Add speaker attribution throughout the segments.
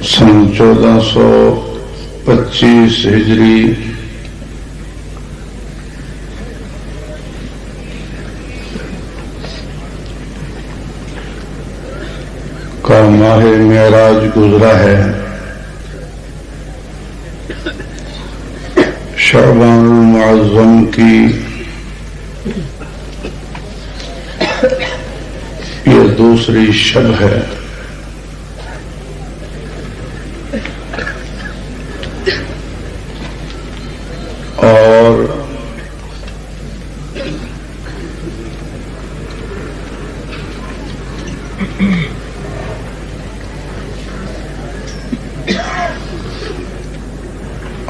Speaker 1: سن 1425 ہجری کا ماہ معراج گزرا ہے۔ شعبان المعظم کی یہ دوسری شب ہے۔ اور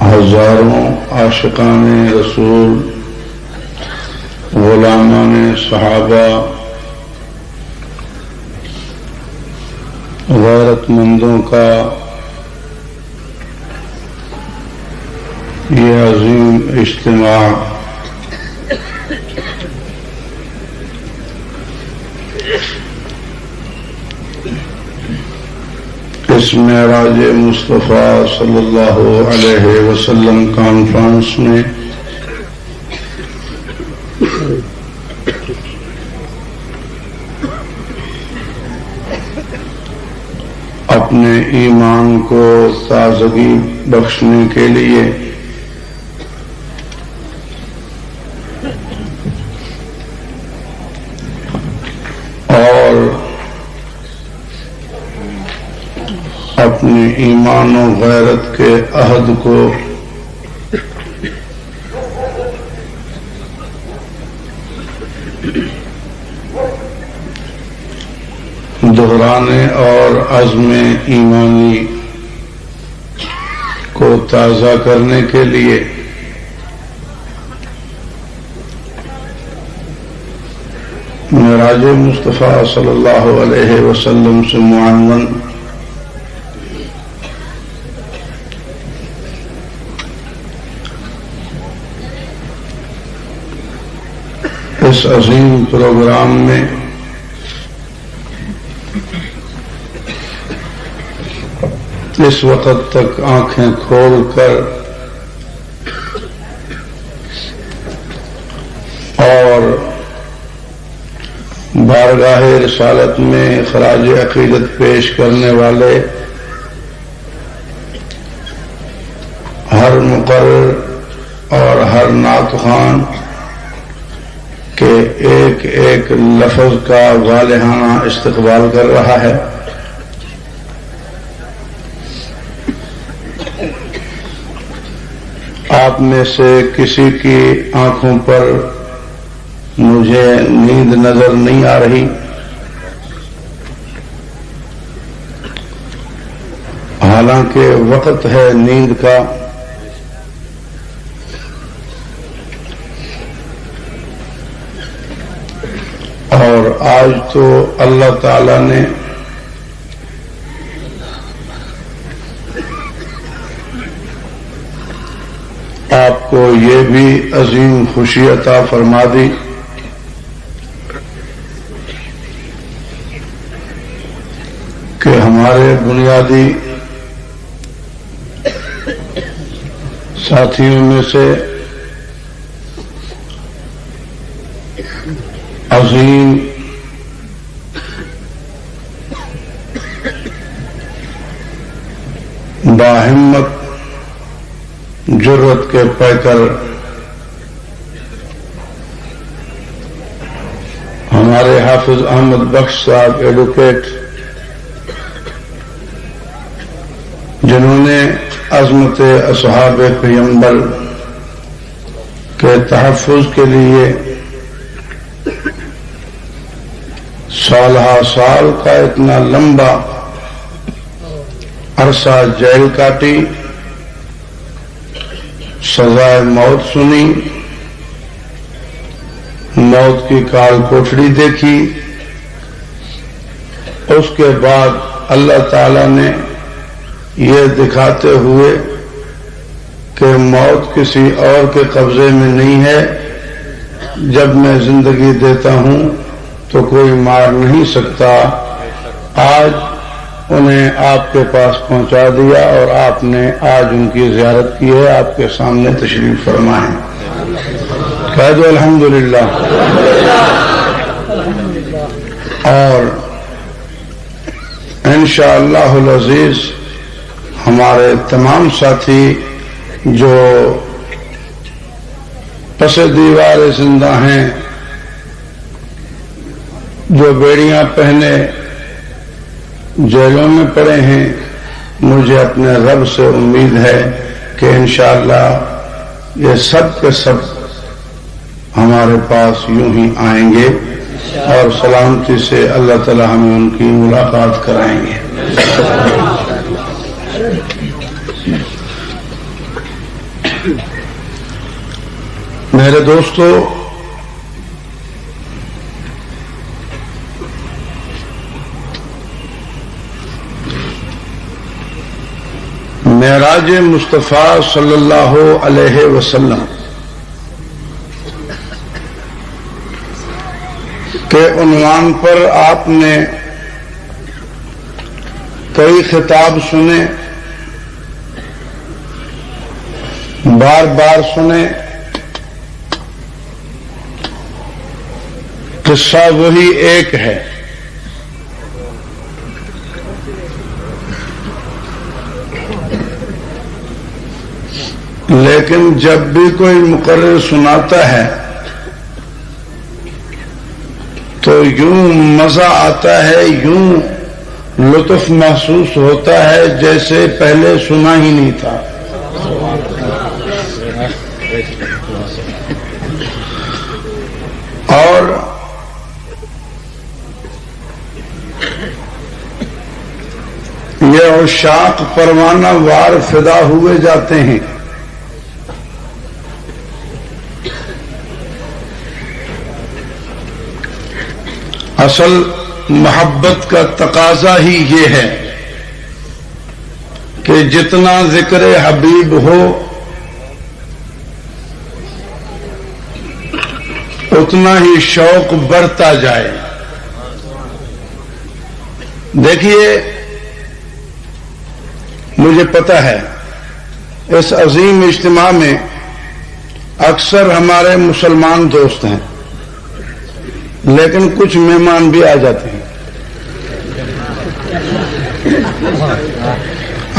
Speaker 1: ہزاروں عاشقان رسول، غلامان صحابہ، غیرت مندوں کا یہ عظیم اجتماع اس معراج مصطفیٰ صلی اللہ علیہ وسلم کانفرنس میں اپنے ایمان کو تازگی بخشنے کے لیے اور اپنے ایمان و غیرت کے عہد کو دہرانے اور عزم ایمانی کو تازہ کرنے کے لیے معراج مصطفیٰ صلی اللہ علیہ وسلم سے معنون اس عظیم پروگرام میں اس وقت تک آنکھیں کھول کر اور بارگاہ رسالت میں خراج عقیدت پیش کرنے والے ہر مقرر اور ہر نعت خوان کے ایک ایک لفظ کا غالحانہ استقبال کر رہا ہے۔ آپ میں سے کسی کی آنکھوں پر مجھے نیند نظر نہیں آ رہی، حالانکہ وقت ہے نیند کا۔ اور آج تو اللہ تعالی نے آپ کو یہ بھی عظیم خوشی عطا فرما دی کہ ہمارے بنیادی ساتھیوں میں سے عظیم باہمت جرت کے پیکر ہمارے حافظ احمد بخش صاحب ایڈوکیٹ، جنہوں نے عظمت اصحاب پیغمبر کے تحفظ کے لیے سالہ سال کا اتنا لمبا عرصہ جیل کاٹی، سزائے موت سنی، موت کی کال کوٹڑی دیکھی، اس کے بعد اللہ تعالی نے یہ دکھاتے ہوئے کہ موت کسی اور کے قبضے میں نہیں ہے، جب میں زندگی دیتا ہوں تو کوئی مار نہیں سکتا، آج انہیں آپ کے پاس پہنچا دیا اور آپ نے آج ان کی زیارت کی ہے، آپ کے سامنے تشریف فرمائیں. کہہ دو الحمدللہ. اور انشاءاللہ العزیز ہمارے تمام ساتھی جو پس دیوار زندہ ہیں، جو بیڑیاں پہنے جیلوں میں پڑے ہیں، مجھے اپنے رب سے امید ہے کہ انشاءاللہ یہ سب کے سب ہمارے پاس یوں ہی آئیں گے اور سلامتی سے اللہ تعالی ہمیں ان کی ملاقات کرائیں گے. میرے دوستو، معراج مصطفیٰ صلی اللہ علیہ وسلم کے عنوان پر آپ نے کئی خطاب سنے، بار بار سنے. قصہ وہی ایک ہے. لیکن جب بھی کوئی مقرر سناتا ہے تو یوں مزہ آتا ہے، یوں لطف محسوس ہوتا ہے جیسے پہلے سنا ہی نہیں تھا. اور یہ عشاق پروانہ وار فدا ہوئے جاتے ہیں. اصل محبت کا تقاضا ہی یہ ہے کہ جتنا ذکر حبیب ہو اتنا ہی شوق بڑھتا جائے. دیکھیے، مجھے پتہ ہے اس عظیم اجتماع میں اکثر ہمارے مسلمان دوست ہیں، لیکن کچھ مہمان بھی آ جاتے ہیں.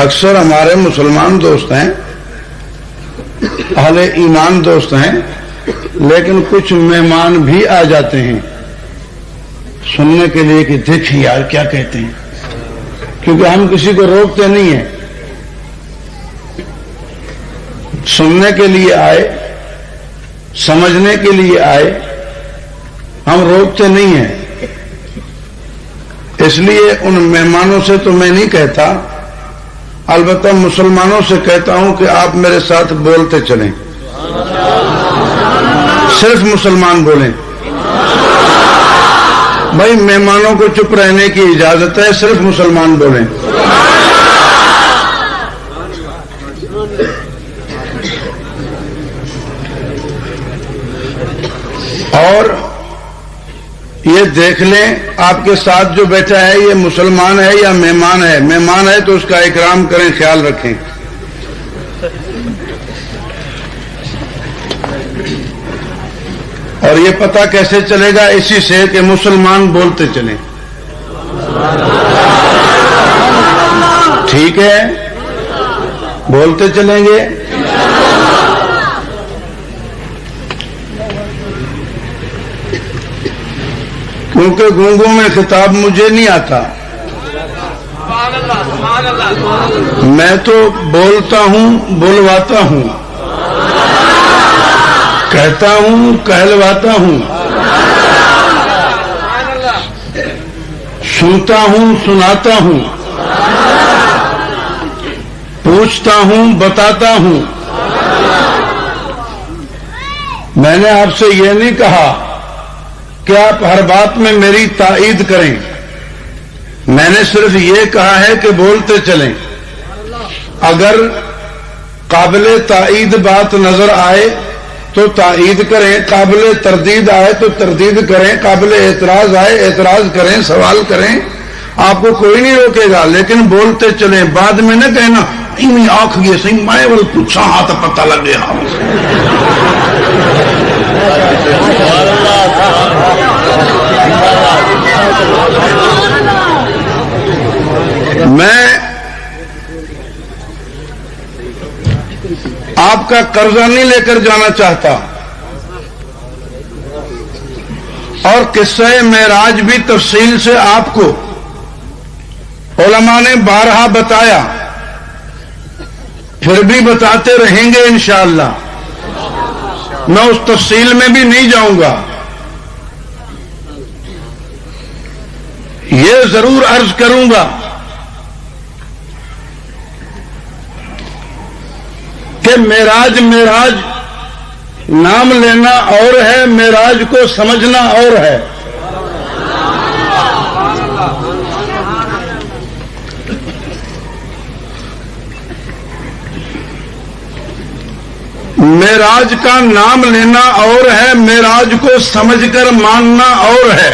Speaker 1: اکثر ہمارے مسلمان دوست ہیں، اہل ایمان دوست ہیں، لیکن کچھ مہمان بھی آ جاتے ہیں سننے کے لیے کہ دیکھ یار کیا کہتے ہیں. کیونکہ ہم کسی کو روکتے نہیں ہیں، سننے کے لیے آئے، سمجھنے کے لیے آئے، ہم روکتے نہیں ہیں. اس لیے ان مہمانوں سے تو میں نہیں کہتا، البتہ مسلمانوں سے کہتا ہوں کہ آپ میرے ساتھ بولتے چلیں. صرف مسلمان بولیں. بھائی مہمانوں کو چپ رہنے کی اجازت ہے، صرف مسلمان بولیں. اور یہ دیکھ لیں آپ کے ساتھ جو بیٹھا ہے یہ مسلمان ہے یا مہمان ہے. مہمان ہے تو اس کا اکرام کریں، خیال رکھیں. اور یہ پتہ کیسے چلے گا؟ اسی سے کہ مسلمان بولتے چلیں. ٹھیک ہے، بولتے چلیں گے. کیونکہ گونگوں میں خطاب مجھے نہیں آتا، میں تو بولتا ہوں، بلواتا ہوں، کہتا ہوں، کہلواتا ہوں، سنتا ہوں، سناتا ہوں، پوچھتا ہوں، بتاتا ہوں. میں نے آپ سے یہ نہیں کہا کہ آپ ہر بات میں میری تائید کریں، میں نے صرف یہ کہا ہے کہ بولتے چلیں. اگر قابل تائید بات نظر آئے تو تائید کریں، قابل تردید آئے تو تردید کریں، قابل اعتراض آئے اعتراض کریں، سوال کریں. آپ کو کوئی نہیں روکے گا، لیکن بولتے چلیں، بعد میں نہ کہنا ایویں آنکھ گئے سی میں وہ پوچھا ہاں تو پتہ لگ گیا۔ میں آپ کا قرضہ نہیں لے کر جانا چاہتا، اور قصہ معراج بھی تفصیل سے آپ کو علماء نے بارہا بتایا، پھر بھی بتاتے رہیں گے انشاءاللہ، میں اس تفصیل میں بھی نہیں جاؤں گا۔ یہ ضرور عرض کروں گا کہ معراج نام لینا اور ہے، معراج کو سمجھنا اور ہے۔ معراج کا نام لینا اور ہے، معراج کو سمجھ کر ماننا اور ہے۔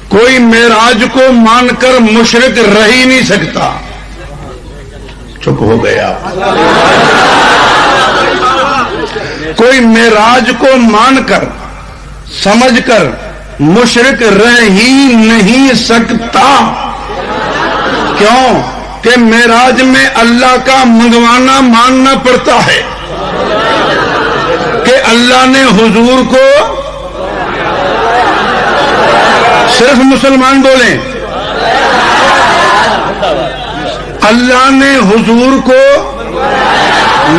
Speaker 1: کوئی معراج کو مان کر مشرک رہ ہی نہیں سکتا۔ چپ ہو گیا۔ کوئی معراج کو مان کر سمجھ کر مشرک رہ ہی نہیں سکتا۔ کیوں؟ کہ معراج میں اللہ کا منگوانا ماننا پڑتا ہے کہ اللہ نے حضور کو، صرف مسلمان بولیں، اللہ نے حضور کو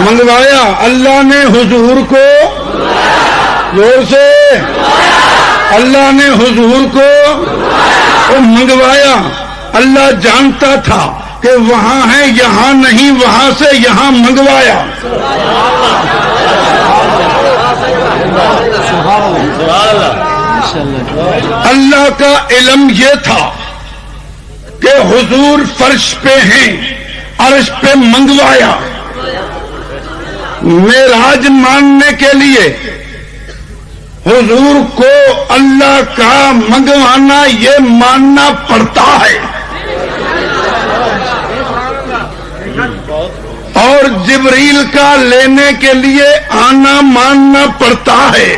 Speaker 1: منگوایا، اللہ نے حضور کو، زور سے، اللہ نے حضور کو منگوایا۔ اللہ جانتا تھا کہ وہاں ہے یہاں نہیں، وہاں سے یہاں منگوایا۔ اللہ کا علم یہ تھا کہ حضور فرش پہ ہیں، عرش پہ منگوایا۔ معراج ماننے کے لیے حضور کو اللہ کا منگوانا یہ ماننا پڑتا ہے، اور جبریل کا لینے کے لیے آنا ماننا پڑتا ہے۔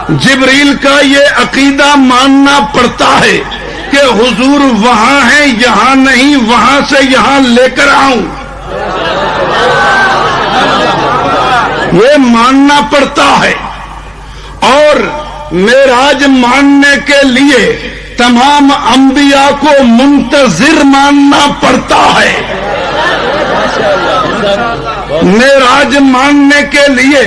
Speaker 1: جبریل کا یہ عقیدہ ماننا پڑتا ہے کہ حضور وہاں ہے یہاں نہیں، وہاں سے یہاں لے کر آؤں، یہ ماننا پڑتا ہے۔ اور معراج ماننے کے لیے تمام انبیاء کو منتظر ماننا پڑتا ہے۔ معراج ماننے کے لیے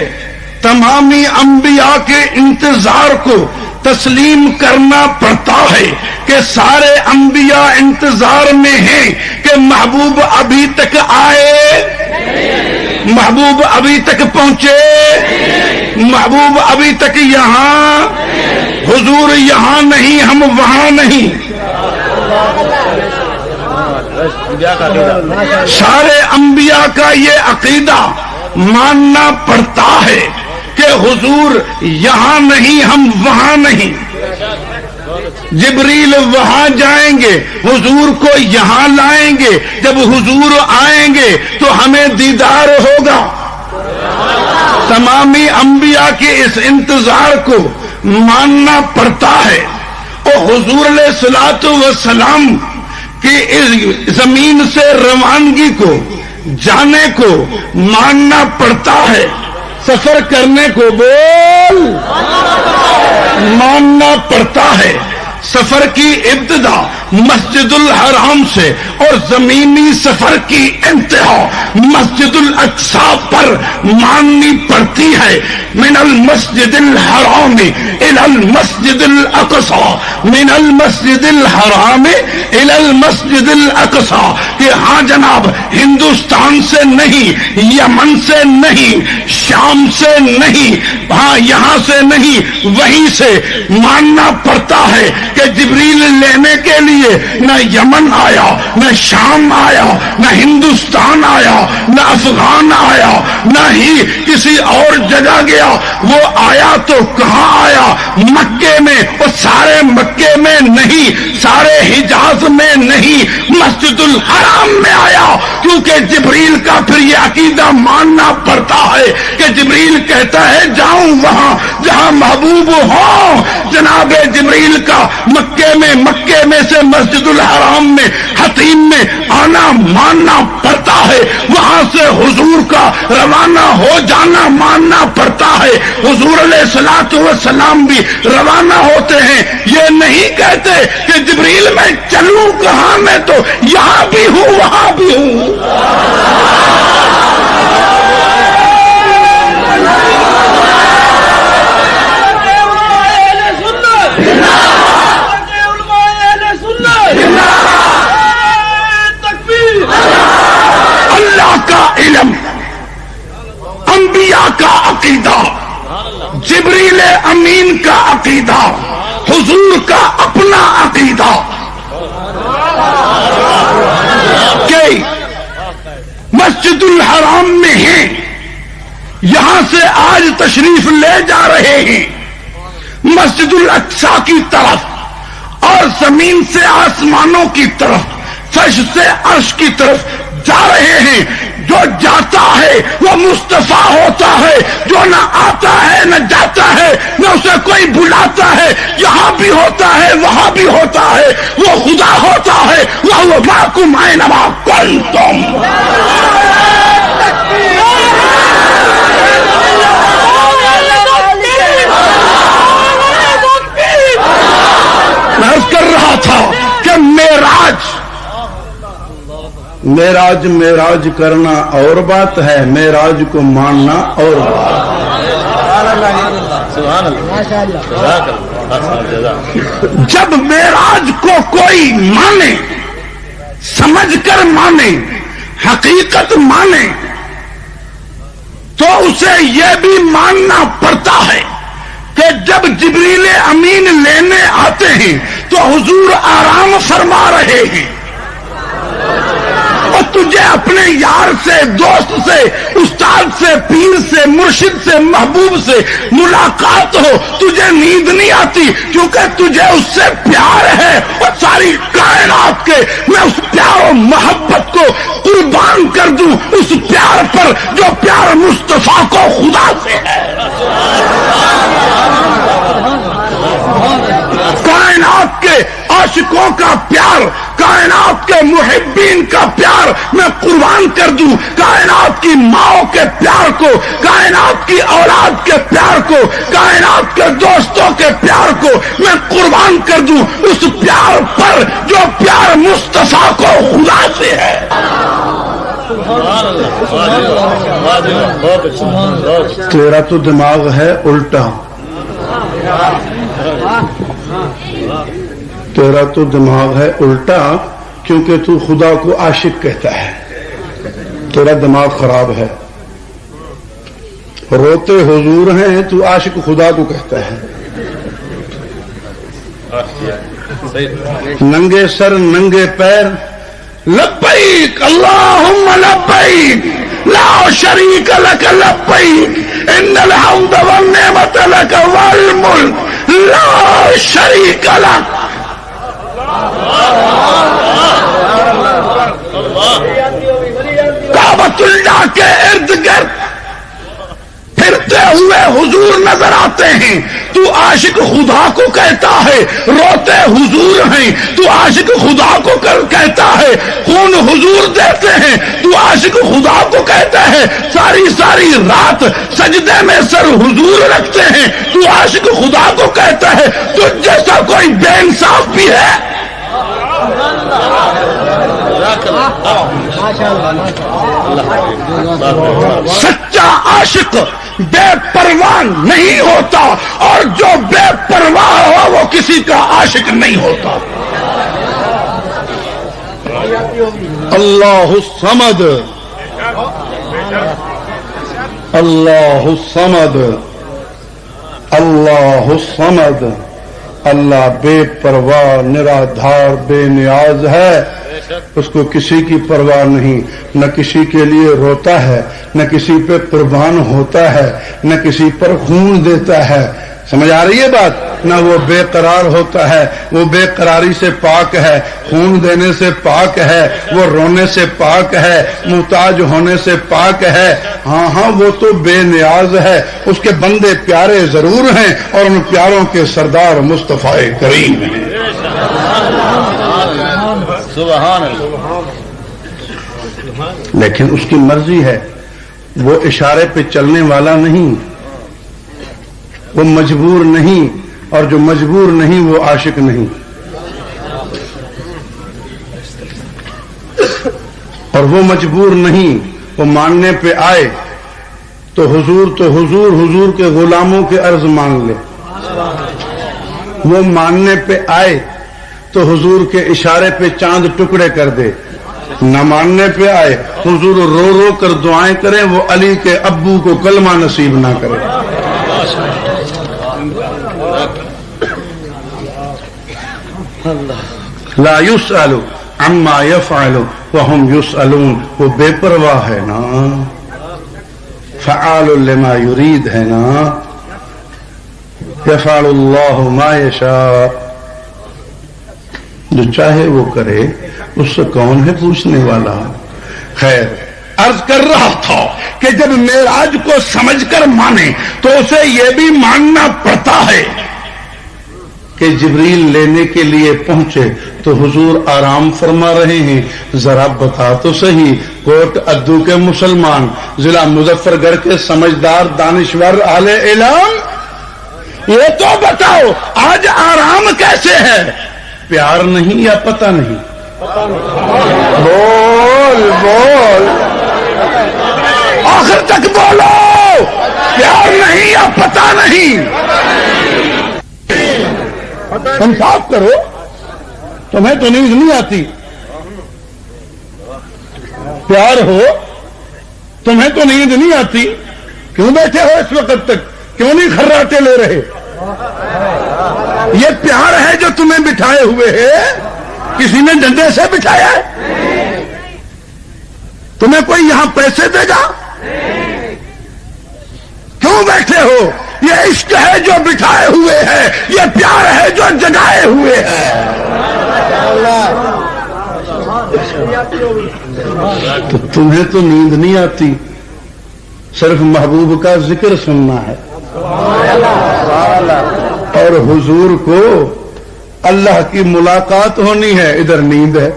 Speaker 1: تمامی انبیاء کے انتظار کو تسلیم کرنا پڑتا ہے کہ سارے انبیاء انتظار میں ہیں کہ محبوب ابھی تک آئے، محبوب ابھی تک پہنچے، محبوب ابھی تک یہاں، حضور یہاں نہیں ہم وہاں نہیں۔ سارے انبیاء کا یہ عقیدہ ماننا پڑتا ہے کہ حضور یہاں نہیں ہم وہاں نہیں۔ جبریل وہاں جائیں گے، حضور کو یہاں لائیں گے، جب حضور آئیں گے تو ہمیں دیدار ہوگا۔ تمامی انبیاء کے اس انتظار کو ماننا پڑتا ہے، اور حضور علیہ الصلوۃ والسلام کی اس زمین سے روانگی کو، جانے کو ماننا پڑتا ہے، سفر کرنے کو بول ماننا پڑتا ہے۔ سفر کی ابتدا مسجد الحرام سے اور زمینی سفر کی انتہا مسجد الاقصی پر ماننی پڑتی ہے۔ من المسجد الحرام الى المسجد الاقصی، من المسجد الحرام الى المسجد الاقصی، کہ ہاں جناب ہندوستان سے نہیں، یمن سے نہیں، شام سے نہیں، ہاں یہاں سے نہیں، وہیں سے ماننا پڑتا ہے کہ جبریل لینے کے لیے نہ یمن آیا، نہ نہ شام آیا، نہ ہندوستان آیا، نہ افغان آیا، نہ ہی کسی اور جگہ گیا. وہ آیا تو کہاں آیا؟ مکے میں. اور سارے مکے میں نہیں، سارے حجاز میں نہیں، مسجد الحرام میں آیا. کیونکہ جبریل کا پھر یہ عقیدہ ماننا پڑتا ہے کہ جبریل کہتا ہے جاؤں وہاں جہاں محبوب ہوں. جناب جبریل کا مکے میں سے مسجد الحرام میں حتیم میں آنا ماننا پڑتا ہے. وہاں سے حضور کا روانہ ہو جانا ماننا پڑتا ہے. حضور علیہ الصلوۃ والسلام بھی روانہ ہوتے ہیں. یہ نہیں کہتے کہ جبریل میں چلوں کہاں، میں تو یہاں بھی ہوں وہاں بھی ہوں. اللہ کا علم، انبیاء کا عقیدہ، جبریل امین کا عقیدہ، حضور کا اپنا عقیدہ کہ مسجد الحرام میں ہیں. یہاں سے آج تشریف لے جا رہے ہیں مسجد الاقصی کی طرف، اور زمین سے آسمانوں کی طرف، فرش سے عرش کی طرف جا رہے ہیں. جو جاتا ہے وہ مصطفیٰ ہوتا ہے، جو نہ آتا ہے نہ جاتا ہے نہ اسے کوئی بلاتا ہے. یہاں بھی ہوتا ہے وہاں بھی ہوتا ہے، وہ خدا ہوتا ہے. وہ معکم اینما کنتم. میں عرض کر رہا تھا کہ معراج کرنا اور بات ہے، معراج کو ماننا اور جب معراج کو کوئی مانے، سمجھ کر مانے، حقیقت مانے، تو اسے یہ بھی ماننا پڑتا ہے کہ جب جبریل امین لینے آتے ہیں تو حضور آرام فرما رہے ہیں. اور تجھے اپنے یار سے، دوست سے، استاد سے، پیر سے، مرشد سے، محبوب سے ملاقات ہو، تجھے نیند نہیں آتی کیونکہ تجھے اس سے پیار ہے. اور ساری کائنات کے میں اس پیار و محبت کو قربان کر دوں اس پیار پر جو پیار مصطفیٰ کو خدا سے ہے. کائنات کے عاشقوں کا پیار، کائنات کے محبین کا پیار میں قربان کر دوں. کائنات کی ماں کے پیار کو، کائنات کی اولاد کے پیار کو، کائنات کے دوستوں کے پیار کو میں قربان کر دوں اس پیار پر جو پیار مصطفیٰ کو خدا سے ہے. تیرا تو دماغ ہے الٹا، تیرا تو دماغ ہے الٹا، کیونکہ تو خدا کو عاشق کہتا ہے. تیرا دماغ خراب ہے. روتے حضور ہیں، تو عاشق خدا کو کہتا ہے. ننگے سر ننگے پیر لبیک اللہم لبیک لا شریک لک لبیک ان الحمد والنعمت لک والملک لا شریک لک. کعبۃ اللہ کے ارد گرد پھرتے ہوئے حضور نظر آتے ہیں، تو عاشق خدا کو کہتا ہے. روتے حضور ہیں، تو عاشق خدا کو کہتا ہے. خون حضور دیتے ہیں، تو عاشق خدا کو کہتا ہے. ساری رات سجدے میں سر حضور رکھتے ہیں، تو عاشق خدا کو کہتا ہے. تو جیسا کوئی بے انصاف بھی ہے. سچا عاشق بے پرواہ نہیں ہوتا، اور جو بے پرواہ ہو وہ کسی کا عاشق نہیں ہوتا. اللہ الصمد، اللہ الصمد، اللہ الصمد. اللہ بے پرواہ، نرادھار، بے نیاز ہے. اس کو کسی کی پرواہ نہیں، نہ کسی کے لیے روتا ہے، نہ کسی پہ قربان ہوتا ہے، نہ کسی پر خون دیتا ہے. سمجھ آ رہی ہے بات؟ نہ وہ بے قرار ہوتا ہے، وہ بے قراری سے پاک ہے، خون دینے سے پاک ہے، وہ رونے سے پاک ہے، محتاج ہونے سے پاک ہے. ہاں وہ تو بے نیاز ہے. اس کے بندے پیارے ضرور ہیں اور ان پیاروں کے سردار مصطفی کریم ہیں.
Speaker 2: سبحان اللہ.
Speaker 1: لیکن اس کی مرضی ہے، وہ اشارے پہ چلنے والا نہیں، وہ مجبور نہیں، اور جو مجبور نہیں وہ عاشق نہیں. اور وہ مجبور نہیں، وہ ماننے پہ آئے تو حضور کے غلاموں کے عرض مانگ لے. وہ ماننے پہ آئے تو حضور کے اشارے پہ چاند ٹکڑے کر دے. نہ ماننے پہ آئے حضور رو رو کر دعائیں کریں، وہ علی کے ابو کو کلمہ نصیب نہ کرے. لا يسأل عما يفعل وهم يسألون. وہ بے پرواہ ہے نا، فعال لما يريد ہے نا. يفعل الله ما يشاء. جو چاہے وہ کرے، اس سے کون ہے پوچھنے والا. خیر، عرض کر رہا تھا کہ جب معراج کو سمجھ کر مانے تو اسے یہ بھی ماننا پڑتا ہے کہ جبریل لینے کے لیے پہنچے تو حضور آرام فرما رہے ہیں. ذرا بتا تو صحیح، کوٹ ادو کے مسلمان، ضلع مظفر گڑھ کے سمجھدار دانشور اہل علم، یہ تو بتاؤ آج آرام کیسے ہے؟ پیار نہیں یا پتہ نہیں؟ بول آخر تک بولو. پیار نہیں یا پتہ نہیں؟ انصاف کرو. تمہیں تو نیند نہیں آتی؟ پیار ہو، تمہیں تو نیند نہیں آتی؟ کیوں بیٹھے ہو اس وقت تک؟ کیوں نہیں خراٹے لے رہے؟ یہ پیار ہے جو تمہیں بٹھائے ہوئے ہے؟ کسی نے ڈنڈے سے بٹھایا ہے؟ تمہیں کوئی یہاں پیسے دے گا؟ کیوں بیٹھے ہو؟ یہ عشق ہے جو بٹھائے ہوئے ہے، یہ پیار ہے جو جگائے ہوئے ہے. تو تمہیں تو نیند نہیں آتی، صرف محبوب کا ذکر سننا ہے. اور حضور کو اللہ کی ملاقات ہونی ہے. ادھر نیند ہے،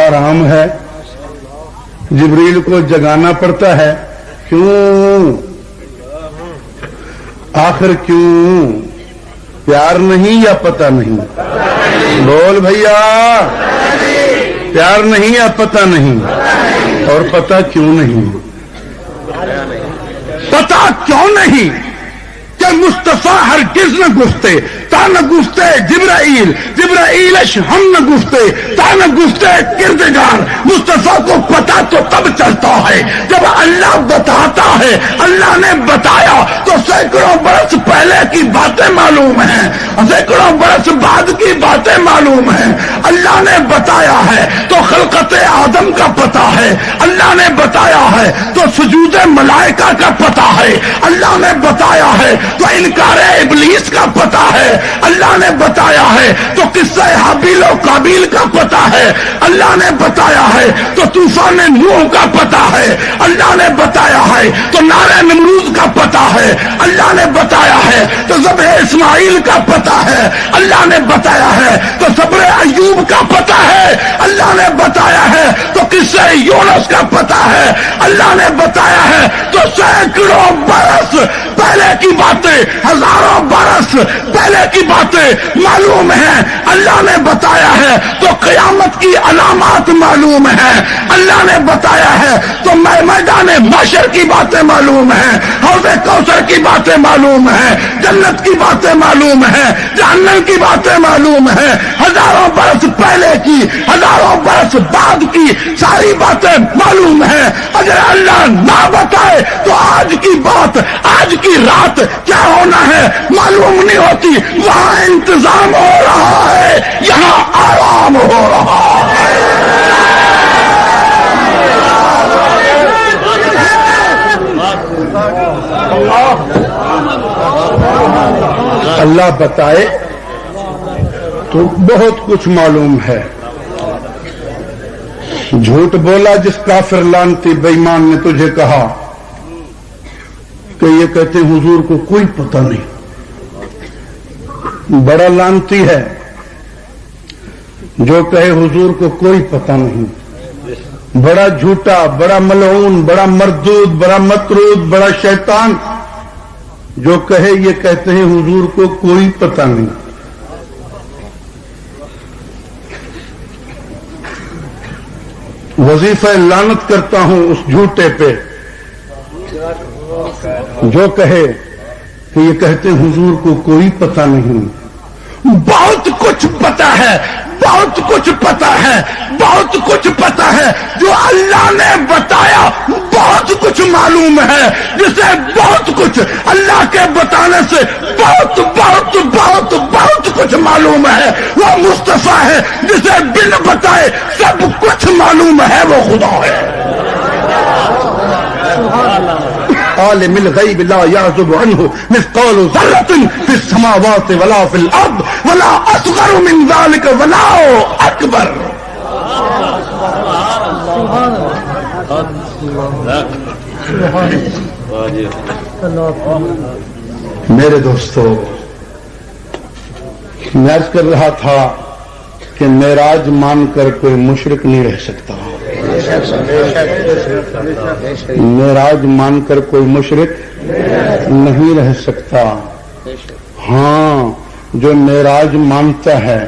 Speaker 1: آرام ہے، جبریل کو جگانا پڑتا ہے. کیوں؟ آخر کیوں؟ پیار نہیں یا پتہ نہیں؟ بول بھیا، پیار نہیں یا پتہ نہیں؟ اور پتہ کیوں نہیں؟ پتہ کیوں نہیں کہ مصطفیٰ ہرگز نہ گفتے تا نہ گفتے جبرائیلش ہم نہ گفتے تا نہ گفتے کردگار. مصطفیٰ کو پتا تو تب چلتا ہے جب اللہ بتاتا ہے. اللہ نے بتایا تو سینکڑوں برس پہلے کی باتیں معلوم ہیں، سینکڑوں برس بعد کی باتیں معلوم ہیں. اللہ نے بتایا ہے تو خلقت آدم کا پتا ہے. اللہ نے بتایا ہے تو سجود ملائکہ کا پتا ہے. اللہ نے بتایا ہے تو انکار ابلیس کا پتا ہے. اللہ نے بتایا ہے تو قصہ حابیل و قابیل کا پتا ہے. اللہ نے بتایا ہے تو طوفان نوح کا پتا ہے. اللہ نے بتایا ہے تو نار نمرود کا پتا ہے. اللہ نے بتایا ہے تو ذبح اسماعیل کا پتا ہے. اللہ نے بتایا ہے تو صبر ایوب کا پتا ہے. اللہ نے بتایا ہے تو قصہ یونس کا پتا ہے. اللہ نے بتایا ہے تو سینکڑوں برس پہلے کی باتیں، ہزاروں برس پہلے کی باتیں معلوم ہیں. اللہ نے بتایا ہے تو قیامت کی علامات معلوم ہیں. اللہ نے بتایا ہے تو میدان محشر کی باتیں معلوم ہیں، حوض کوثر کی باتیں معلوم ہیں، جنت کی باتیں معلوم ہیں، جہنم کی باتیں معلوم ہیں. ہزاروں برس پہلے کی، ہزاروں برس بعد کی ساری باتیں معلوم ہیں. اگر اللہ نہ بتائے تو آج کی بات، آج کی رات کیا ہونا ہے معلوم نہیں ہوتی. وہاں انتظام ہو رہا ہے، یہاں آرام ہو رہا ہے. اللہ بتائے تو بہت کچھ معلوم ہے. جھوٹ بولا جس کافر لعنتی بے ایمان نے تجھے کہا کہ یہ کہتے ہیں حضور کو کوئی پتہ نہیں. بڑا لعنتی ہے جو کہے حضور کو کوئی پتہ نہیں. بڑا جھوٹا، بڑا ملعون، بڑا مردود، بڑا مطرود، بڑا شیطان جو کہے یہ کہتے ہیں حضور کو کوئی پتہ نہیں. وظیفہ لعنت کرتا ہوں اس جھوٹے پہ جو کہے کہ یہ کہتے ہیں حضور کو کوئی پتہ نہیں. بہت کچھ پتہ ہے، بہت کچھ پتہ ہے، بہت کچھ پتہ ہے. جو اللہ نے بتایا بہت کچھ معلوم ہے. جسے بہت کچھ اللہ کے بتانے سے بہت بہت بہت بہت کچھ معلوم ہے وہ مصطفیٰ ہے. جسے بن بتائے سب کچھ معلوم ہے وہ خدا ہے. عالم الغیب لا یعزب عنہ مثقال ذرۃ فی السماوات ولا فی الارض ولا اصغر من ذلک ولا اکبر. میرے دوستو، میں عرض کر رہا تھا کہ معراج مان کر کوئی مشرک نہیں رہ سکتا. معراج مان کر کوئی مشرک نہیں رہ سکتا. ہاں، جو معراج مانتا ہے،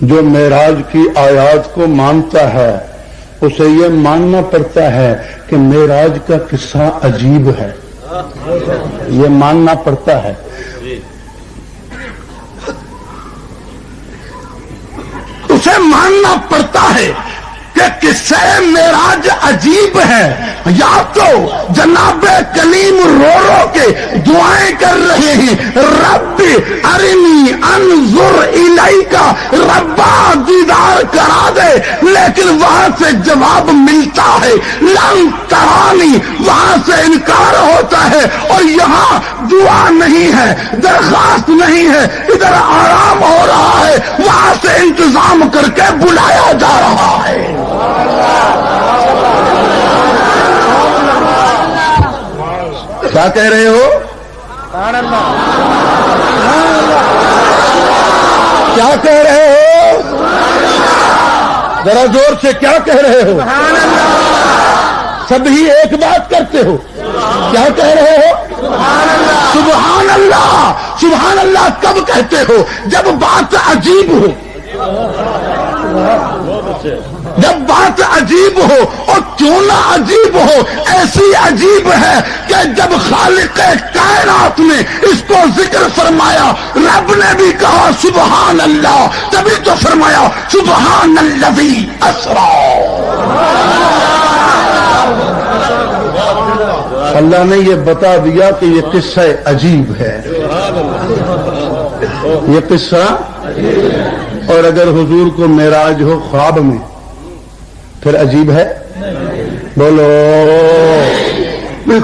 Speaker 1: جو معراج کی آیات کو مانتا ہے، اسے یہ ماننا پڑتا ہے کہ معراج کا قصہ عجیب ہے. یہ ماننا پڑتا ہے. اسے ماننا پڑتا ہے کہ قصہ معراج عجیب ہے. یا تو جناب کلیم رو رو کے دعائیں کر رہے ہیں، رب ارنی انظر الیکا، ربا دیدار کرا دے، لیکن وہاں سے جواب ملتا ہے لن ترانی، وہاں سے انکار ہوتا ہے. اور یہاں دعا نہیں ہے، درخواست نہیں ہے، ادھر آرام ہو رہا ہے، وہاں سے انتظام کر کے بلایا جا رہا ہے. کیا کہہ رہے ہو؟ کیا کہہ رہے ہو؟ ذرا زور سے کیا کہہ رہے ہو؟ سب ہی ایک بات کرتے ہو. کیا کہہ رہے ہو؟ سبحان اللہ. سبحان اللہ کب کہتے ہو؟ جب بات عجیب ہو. جب بات عجیب ہو. اور کیوں نہ عجیب ہو، ایسی عجیب ہے کہ جب خالق کائنات نے اس کو ذکر فرمایا، رب نے بھی کہا سبحان اللہ، تبھی تو فرمایا سبحان الذی اسرا. اللہ نے یہ بتا دیا کہ یہ قصہ عجیب ہے. یہ قصہ، اور اگر حضور کو معراج ہو خواب میں پھر عجیب ہے؟ بولو.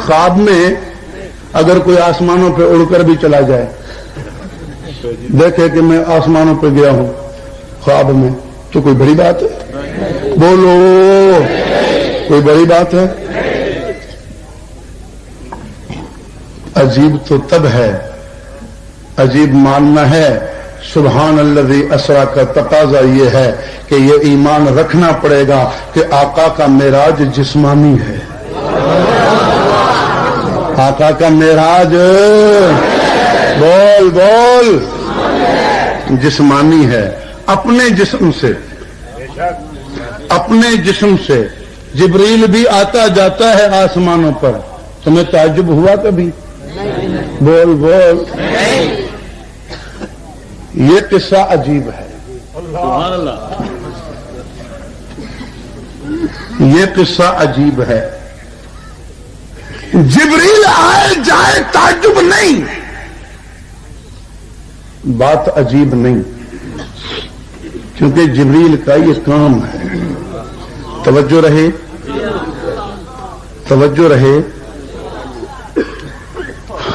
Speaker 1: خواب میں اگر کوئی آسمانوں پہ اڑ کر بھی چلا جائے، دیکھے کہ میں آسمانوں پہ گیا ہوں خواب میں، تو کوئی بڑی بات ہے؟ بولو، کوئی بڑی بات ہے؟ عجیب تو تب ہے، عجیب ماننا ہے. سبحان الذی اسرا کا تقاضا یہ ہے کہ یہ ایمان رکھنا پڑے گا کہ آقا کا معراج جسمانی ہے. آقا کا معراج، بول بول، جسمانی ہے. اپنے جسم سے، اپنے جسم سے. جبریل بھی آتا جاتا ہے آسمانوں پر. تمہیں تعجب ہوا کبھی؟ بول بول. یہ قصہ عجیب ہے. یہ قصہ عجیب ہے. جبریل آئے جائے تعجب نہیں، بات عجیب نہیں، کیونکہ جبریل کا یہ کام ہے. توجہ رہے، توجہ رہے.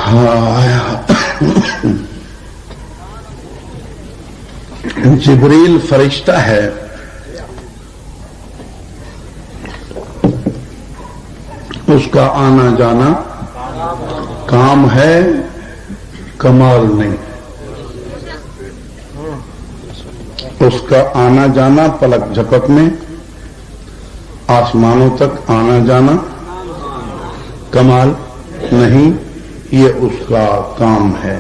Speaker 1: ہاں جبریل فرشتہ ہے، اس کا آنا جانا کام ہے، کمال نہیں۔ اس کا آنا جانا پلک جھپک میں، آسمانوں تک آنا جانا کمال نہیں، یہ اس کا کام ہے،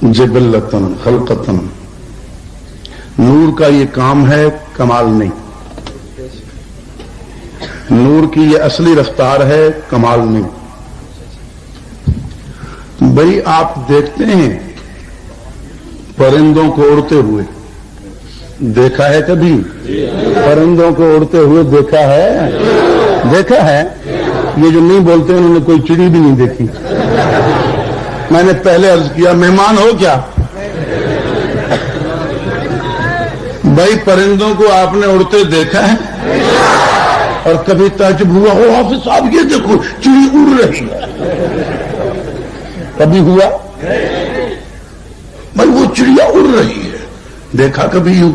Speaker 1: جبلتن خلقتن۔ نور کا یہ کام ہے، کمال نہیں۔ نور کی یہ اصلی رفتار ہے، کمال نہیں۔ بھئی آپ دیکھتے ہیں پرندوں کو اڑتے ہوئے، دیکھا ہے کبھی؟ پرندوں کو اڑتے ہوئے دیکھا ہے؟ دیکھا ہے؟ یہ جو نہیں بولتے انہوں نے کوئی چڑی بھی نہیں دیکھی۔ میں نے پہلے عرض کیا مہمان ہو کیا؟ بھائی پرندوں کو آپ نے اڑتے دیکھا ہے؟ اور کبھی تعجب ہوا ہو حافظ صاحب یہ دیکھو چڑی اڑ رہی ہے؟ کبھی ہوا؟ بھائی وہ چڑیا اڑ رہی ہے، دیکھا کبھی یوں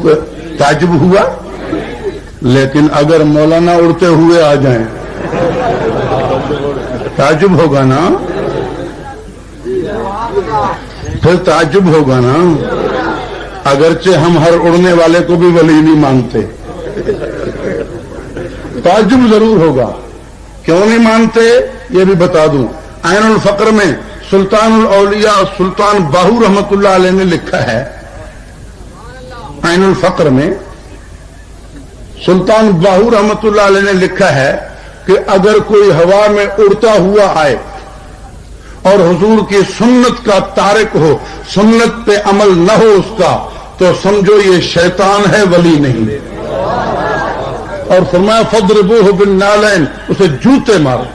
Speaker 1: تعجب ہوا؟ لیکن اگر مولانا اڑتے ہوئے آ جائیں تعجب ہوگا نا؟ پھر تعجب ہوگا نا؟ اگرچہ ہم ہر اڑنے والے کو بھی ولی نہیں مانتے، تعجب ضرور ہوگا۔ کیوں نہیں مانتے یہ بھی بتا دوں۔ عین الفقر میں سلطان الاولیاء سلطان باہو رحمت اللہ علیہ نے لکھا ہے، عین الفقر میں سلطان باہو رحمت اللہ علیہ نے لکھا ہے کہ اگر کوئی ہوا میں اڑتا ہوا آئے اور حضور کی سنت کا تارک ہو، سنت پہ عمل نہ ہو اس کا، تو سمجھو یہ شیطان ہے، ولی نہیں۔ اور فرمایا فضربوہ بالنعلین، اسے جوتے مارو۔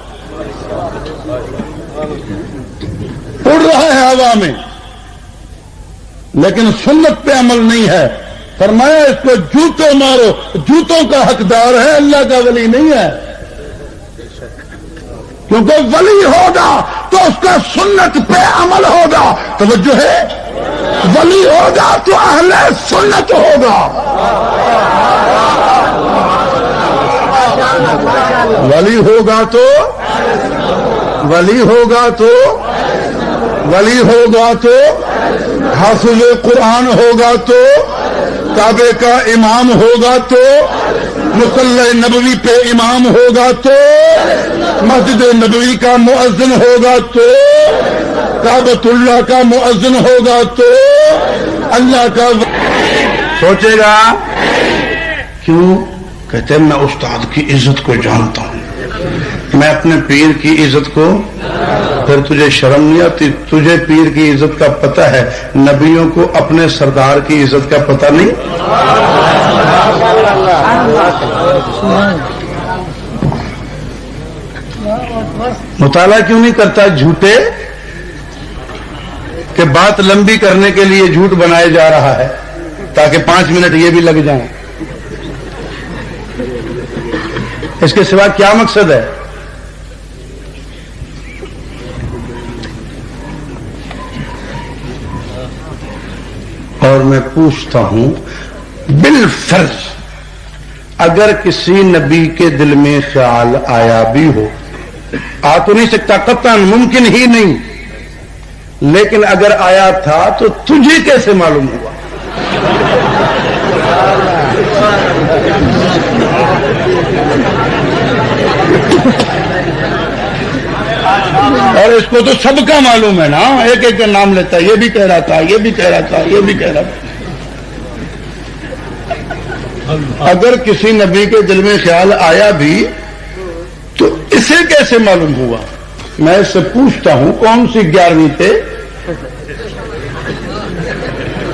Speaker 1: اڑ رہا ہے ہوا میں لیکن سنت پہ عمل نہیں ہے، فرمایا اس کو جوتے مارو، جوتوں کا حقدار ہے، اللہ کا ولی نہیں ہے۔ کیونکہ ولی ہوگا تو اس کا سنت پہ عمل ہوگا، توجہ ہے، ولی ہوگا تو اہل سنت ہوگا، ولی ہوگا تو حافظ قرآن ہوگا تو کعبے کا امام ہوگا تو مصلی نبوی پہ امام ہوگا تو مسجد نبوی کا مؤذن ہوگا تو کعبۃ اللہ کا مؤذن ہوگا تو اللہ کا سوچے گا کیوں؟ کہتے ہیں میں استاد کی عزت کو جانتا ہوں، میں اپنے پیر کی عزت کو، پھر تجھے شرم نہیں آتی؟ تجھے پیر کی عزت کا پتہ ہے، نبیوں کو اپنے سردار کی عزت کا پتہ نہیں؟ مطالعہ کیوں نہیں کرتا جھوٹے؟ کہ بات لمبی کرنے کے لیے جھوٹ بنایا جا رہا ہے تاکہ 5 منٹ یہ بھی لگ جائیں۔ اس کے سوا کیا مقصد ہے؟ اور میں پوچھتا ہوں بالفرض اگر کسی نبی کے دل میں خیال آیا بھی ہو، آ تو نہیں سکتا قطعاً، ممکن ہی نہیں، لیکن اگر آیا تھا تو تجھے کیسے معلوم ہوا؟ اور اس کو تو سب کا معلوم ہے نا، ایک ایک کا نام لیتا ہے، یہ بھی کہہ رہا تھا، یہ بھی کہہ رہا تھا، یہ بھی کہہ رہا تھا۔ اگر کسی نبی کے دل میں خیال آیا بھی تو اسے کیسے معلوم ہوا؟ میں اس سے پوچھتا ہوں کون سی 11ویں پہ،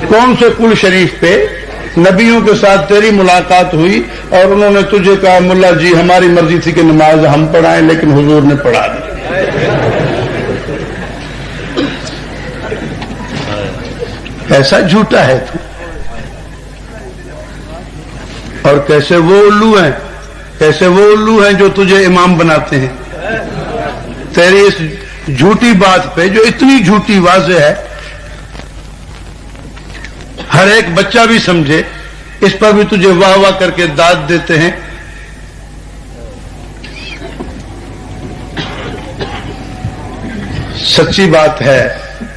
Speaker 1: کون سے کل شریف پہ نبیوں کے ساتھ تیری ملاقات ہوئی اور انہوں نے تجھے کہا ملا جی ہماری مرضی تھی کہ نماز ہم پڑھائیں لیکن حضور نے پڑھا دی؟ ایسا جھوٹا ہے تو، اور کیسے وہ الو ہیں جو تجھے امام بناتے ہیں؟ تیری اس جھوٹی بات پہ جو اتنی جھوٹی واضح ہے، ہر ایک بچہ بھی سمجھے، اس پر بھی تجھے واہ واہ کر کے داد دیتے ہیں۔ سچی بات ہے،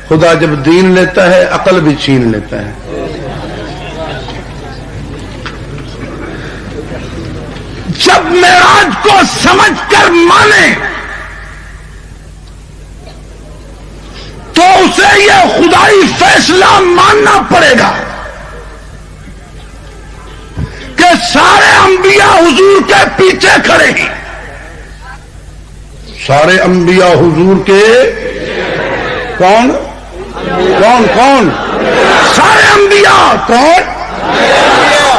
Speaker 1: خدا جب دین لیتا ہے عقل بھی چھین لیتا ہے۔ جب معراج کو سمجھ کر مانے تو اسے یہ خدائی فیصلہ ماننا پڑے گا کہ سارے انبیاء حضور کے پیچھے کھڑے ہیں۔ سارے انبیاء حضور کے کون کون کون؟ سارے انبیاء کون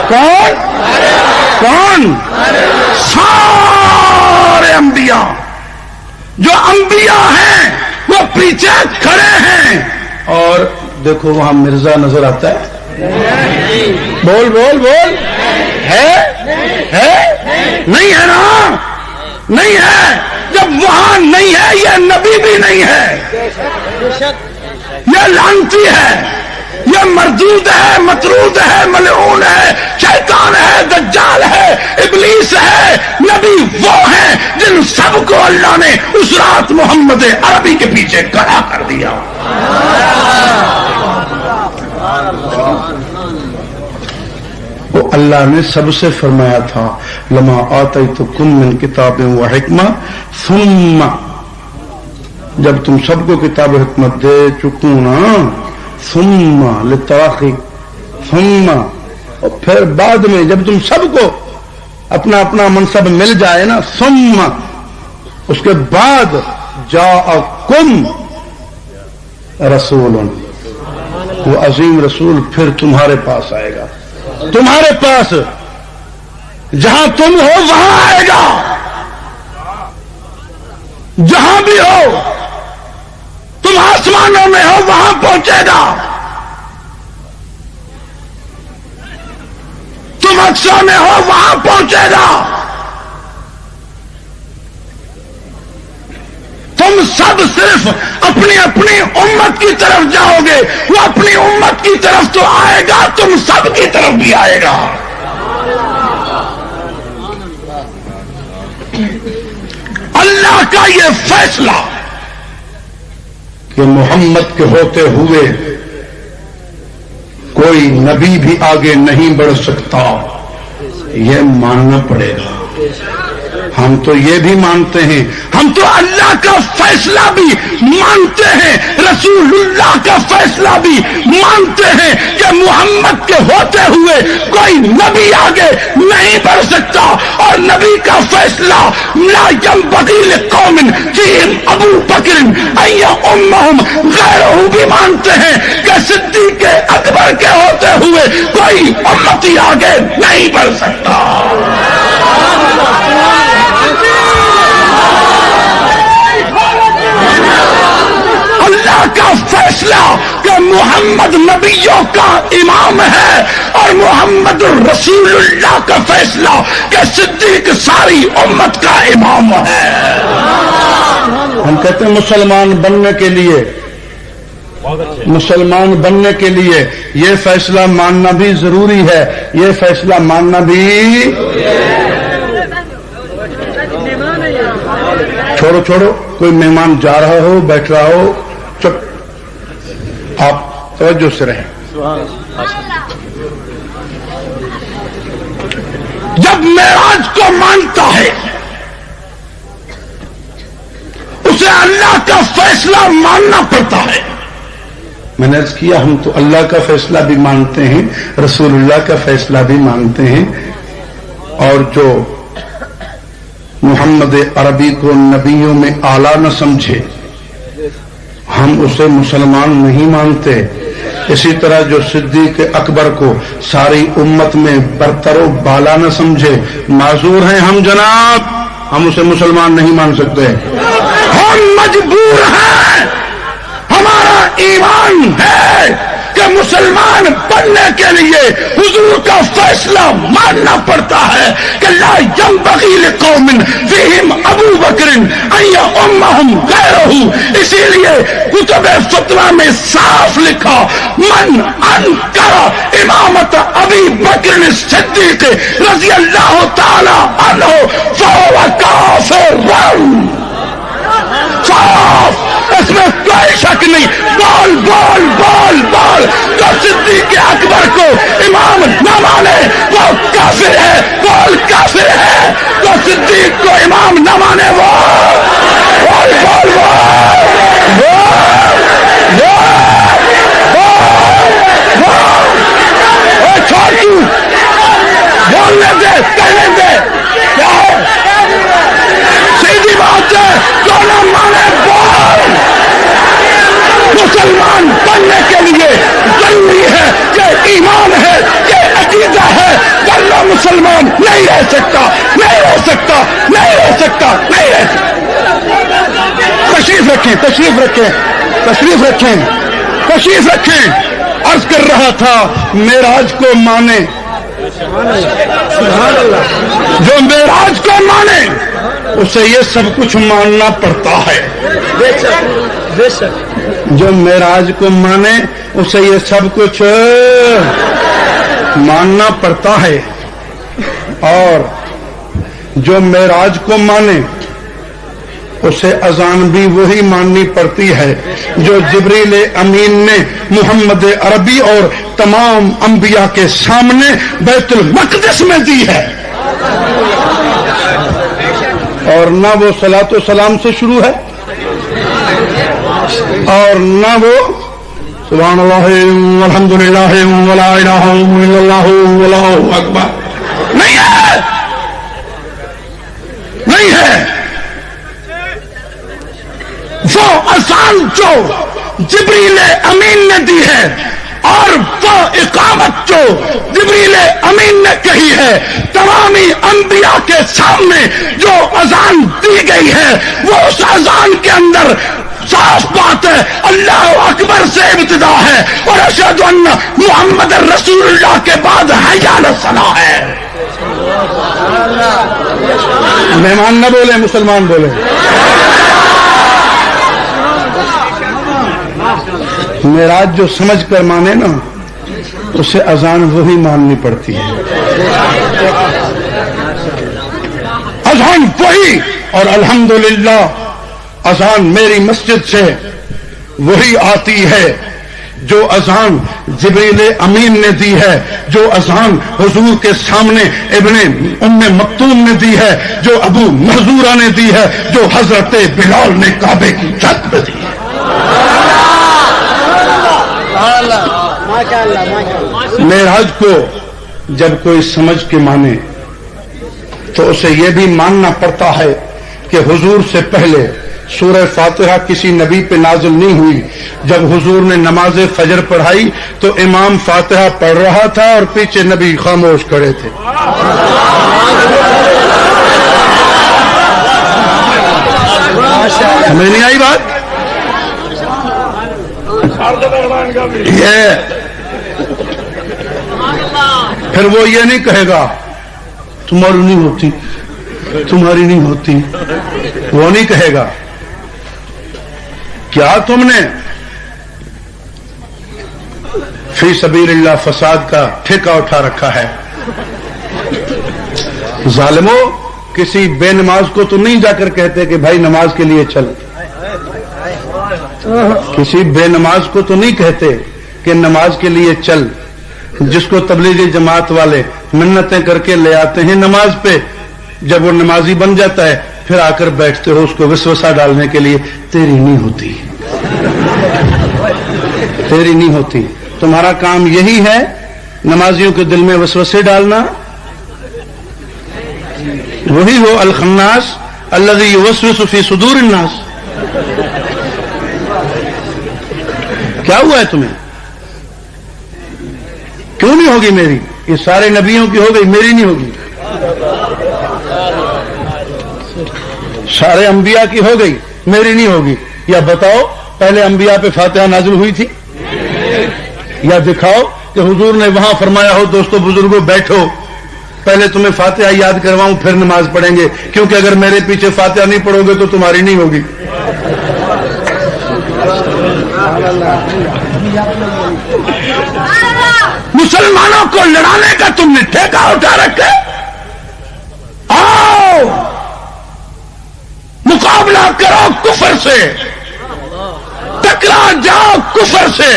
Speaker 1: کون کون؟ سارے انبیاء، جو انبیاء ہیں وہ پیچھے کھڑے ہیں۔ اور دیکھو وہاں مرزا نظر آتا ہے، بول بول بول، ہے نہیں ہے نا؟ نہیں ہے۔ جب وہاں نہیں ہے یہ نبی بھی نہیں ہے، یہ لعنتی ہے، یہ مردود ہے، مطرود ہے، ملعون ہے، شیطان ہے، دجال ہے، ابلیس ہے۔ نبی وہ ہیں جن سب کو اللہ نے اس رات محمد عربی کے پیچھے کھڑا کر دیا۔ وہ اللہ نے سب سے فرمایا تھا لما آتیتکم من کتاب و حکمہ ثم، جب تم سب کو کتاب و حکمت دے چکوں نا، ثم للتراخی، ثم، اور پھر بعد میں جب تم سب کو اپنا اپنا منصب مل جائے نا، ثم، اس کے بعد جاءکم رسول، وہ عظیم رسول پھر تمہارے پاس آئے گا، تمہارے پاس جہاں تم ہو وہاں آئے گا، جہاں بھی ہو، تم آسمانوں میں ہو وہاں پہنچے گا، تم اقصیٰ میں ہو وہاں پہنچے گا۔ تم سب صرف اپنی اپنی امت کی طرف جاؤ گے، وہ اپنی امت کی طرف تو آئے گا، تم سب کی طرف بھی آئے گا۔ اللہ کا یہ فیصلہ کہ محمد کے ہوتے ہوئے کوئی نبی بھی آگے نہیں بڑھ سکتا، یہ ماننا پڑے گا۔ ہم تو یہ بھی مانتے ہیں، ہم تو اللہ کا فیصلہ بھی مانتے ہیں، رسول اللہ کا فیصلہ بھی مانتے ہیں کہ محمد کے ہوتے ہوئے کوئی نبی آگے نہیں بڑھ سکتا، اور نبی کا فیصلہ لا ينبغي لقوم فيهم ابو بکر ان يؤمهم غیرہ بھی مانتے ہیں کہ صدیق اکبر کے ہوتے ہوئے کوئی امتی آگے نہیں بڑھ سکتا۔ اللہ کا فیصلہ کہ محمد نبیوں کا امام ہے، اور محمد رسول اللہ کا فیصلہ کہ صدیق ساری امت کا امام ہے۔ ہم کہتے ہیں مسلمان بننے کے لیے، مسلمان بننے کے لیے یہ فیصلہ ماننا بھی ضروری ہے، یہ فیصلہ ماننا بھی۔ چھوڑو چھوڑو، کوئی مہمان جا رہا ہو، بیٹھ رہا ہو، چپ، آپ توجہ سے رہیں۔ جب معراج کو مانتا ہے اسے اللہ کا فیصلہ ماننا پڑتا ہے۔ میں نے عرض کیا ہم تو اللہ کا فیصلہ بھی مانتے ہیں، رسول اللہ کا فیصلہ بھی مانتے ہیں، اور جو محمد عربی کو نبیوں میں اعلیٰ نہ سمجھے ہم اسے مسلمان نہیں مانتے۔ اسی طرح جو صدیق اکبر کو ساری امت میں برتر و بالا نہ سمجھے معذور ہیں ہم جناب، ہم اسے مسلمان نہیں مان سکتے۔ ہم مجبور ہیں، ہمارا ایمان ہے کہ مسلمان بننے کے لیے حضور کا فیصلہ ماننا پڑتا ہے کہ لا ينبغي لقوم فيهم ابو بکر ان يؤمهم غيره. اسی لیے کتب فتویٰ میں صاف لکھا من انکر امامت ابی بکر الصدیق رضی اللہ تعالی عنہ فهو کافر. صاف، اس میں کوئی شک نہیں. بول بول بول بول. جو صدیق اکبر کو امام نہ مانے وہ کافر ہے. بول کافر ہے. جو صدیق کو امام نہ مانے وہ بول بول بول. چھوڑ تو بولنے دے، کہنے دے. کیا ہے؟ سیدھی بات ہے. جو نہ مانے بول. مسلمان بننے کے لیے ضروری ہے، یہ ایمان ہے، یہ عقیدہ ہے. ورنہ مسلمان نہیں رہ سکتا، نہیں رہ سکتا، نہیں رہ سکتا، نہیں رہ سکتا. تشریف رکھیں، تشریف رکھیں، تشریف رکھیں، تشریف رکھیں. عرض کر رہا تھا معراج کو مانے. جو معراج کو مانے اسے یہ سب کچھ ماننا پڑتا ہے. جو معراج کو مانے اسے یہ سب کچھ ماننا پڑتا ہے. اور جو معراج کو مانے اسے اذان بھی وہی ماننی پڑتی ہے جو جبریل امین نے محمد عربی اور تمام انبیاء کے سامنے بیت المقدس میں دی ہے. اور نہ وہ صلاۃ و سلام سے شروع ہے اور نہ وہ سبحان اللہ والحمد للہ ولا الہ الا اللہ واللہ اکبر نہیں ہے، نہیں ہے. وہ اذان جو جبریل امین نے دی ہے اور وہ اقامت جو جبریل امین نے کہی ہے تمامی انبیاء کے سامنے جو اذان دی گئی ہے وہ اس اذان کے اندر صاف بات ہے اللہ اکبر سے ابتدا ہے اور اشہد ان محمد رسول اللہ کے بعد حی علی الصلاۃ ہے. مہمان نہ بولے، مسلمان بولے. معراج جو سمجھ کر مانے نا اسے اذان وہی ماننی پڑتی ہے. اذان وہی. اور الحمدللہ اذان میری مسجد سے وہی آتی ہے جو اذان جبریل امین نے دی ہے، جو اذان حضور کے سامنے ابن ام مکتوم نے دی ہے، جو ابو محذورہ نے دی ہے، جو حضرت بلال نے کعبے کی چھت پہ دی ہے. معراج کو جب کوئی سمجھ کے مانے تو اسے یہ بھی ماننا پڑتا ہے کہ حضور سے پہلے سورہ فاتحہ کسی نبی پہ نازل نہیں ہوئی. جب حضور نے نماز فجر پڑھائی تو امام فاتحہ پڑھ رہا تھا اور پیچھے نبی خاموش کھڑے تھے. ہمیں نہیں آئی بات؟ پھر وہ یہ نہیں کہے گا تمہاری نہیں ہوتی، تمہاری نہیں ہوتی. وہ نہیں کہے گا کیا تم نے فی سبیل اللہ فساد کا ٹھیکہ اٹھا رکھا ہے. ظالموں، کسی بے نماز کو تو نہیں جا کر کہتے کہ بھائی نماز کے لیے چل. کسی بے نماز کو تو نہیں کہتے کہ نماز کے لیے چل. جس کو تبلیغی جماعت والے منتیں کر کے لے آتے ہیں نماز پہ، جب وہ نمازی بن جاتا ہے پھر آ کر بیٹھتے ہو اس کو وسوسہ ڈالنے کے لیے. تیری نہیں ہوتی، تیری نہیں ہوتی. تمہارا کام یہی ہے نمازیوں کے دل میں وسوسے ڈالنا. وہی ہو الخناس الذی یوسوس فی صدور الناس. کیا ہوا ہے تمہیں؟ کیوں نہیں ہوگی میری؟ یہ سارے نبیوں کی ہو گئی، میری نہیں ہوگی. سارے انبیاء کی ہو گئی، میری نہیں ہوگی. یا بتاؤ پہلے انبیاء پہ فاتحہ نازل ہوئی تھی؟ یا دکھاؤ کہ حضور نے وہاں فرمایا ہو دوستو بزرگوں بیٹھو پہلے تمہیں فاتحہ یاد کرواؤں پھر نماز پڑھیں گے، کیونکہ اگر میرے پیچھے فاتحہ نہیں پڑھو گے تو تمہاری نہیں ہوگی۔ مسلمانوں کو لڑانے کا تم نے ٹھیکہ اٹھا رکھا، آؤ مقابلہ کرو کفر سے، ٹکرا جاؤ کفر سے،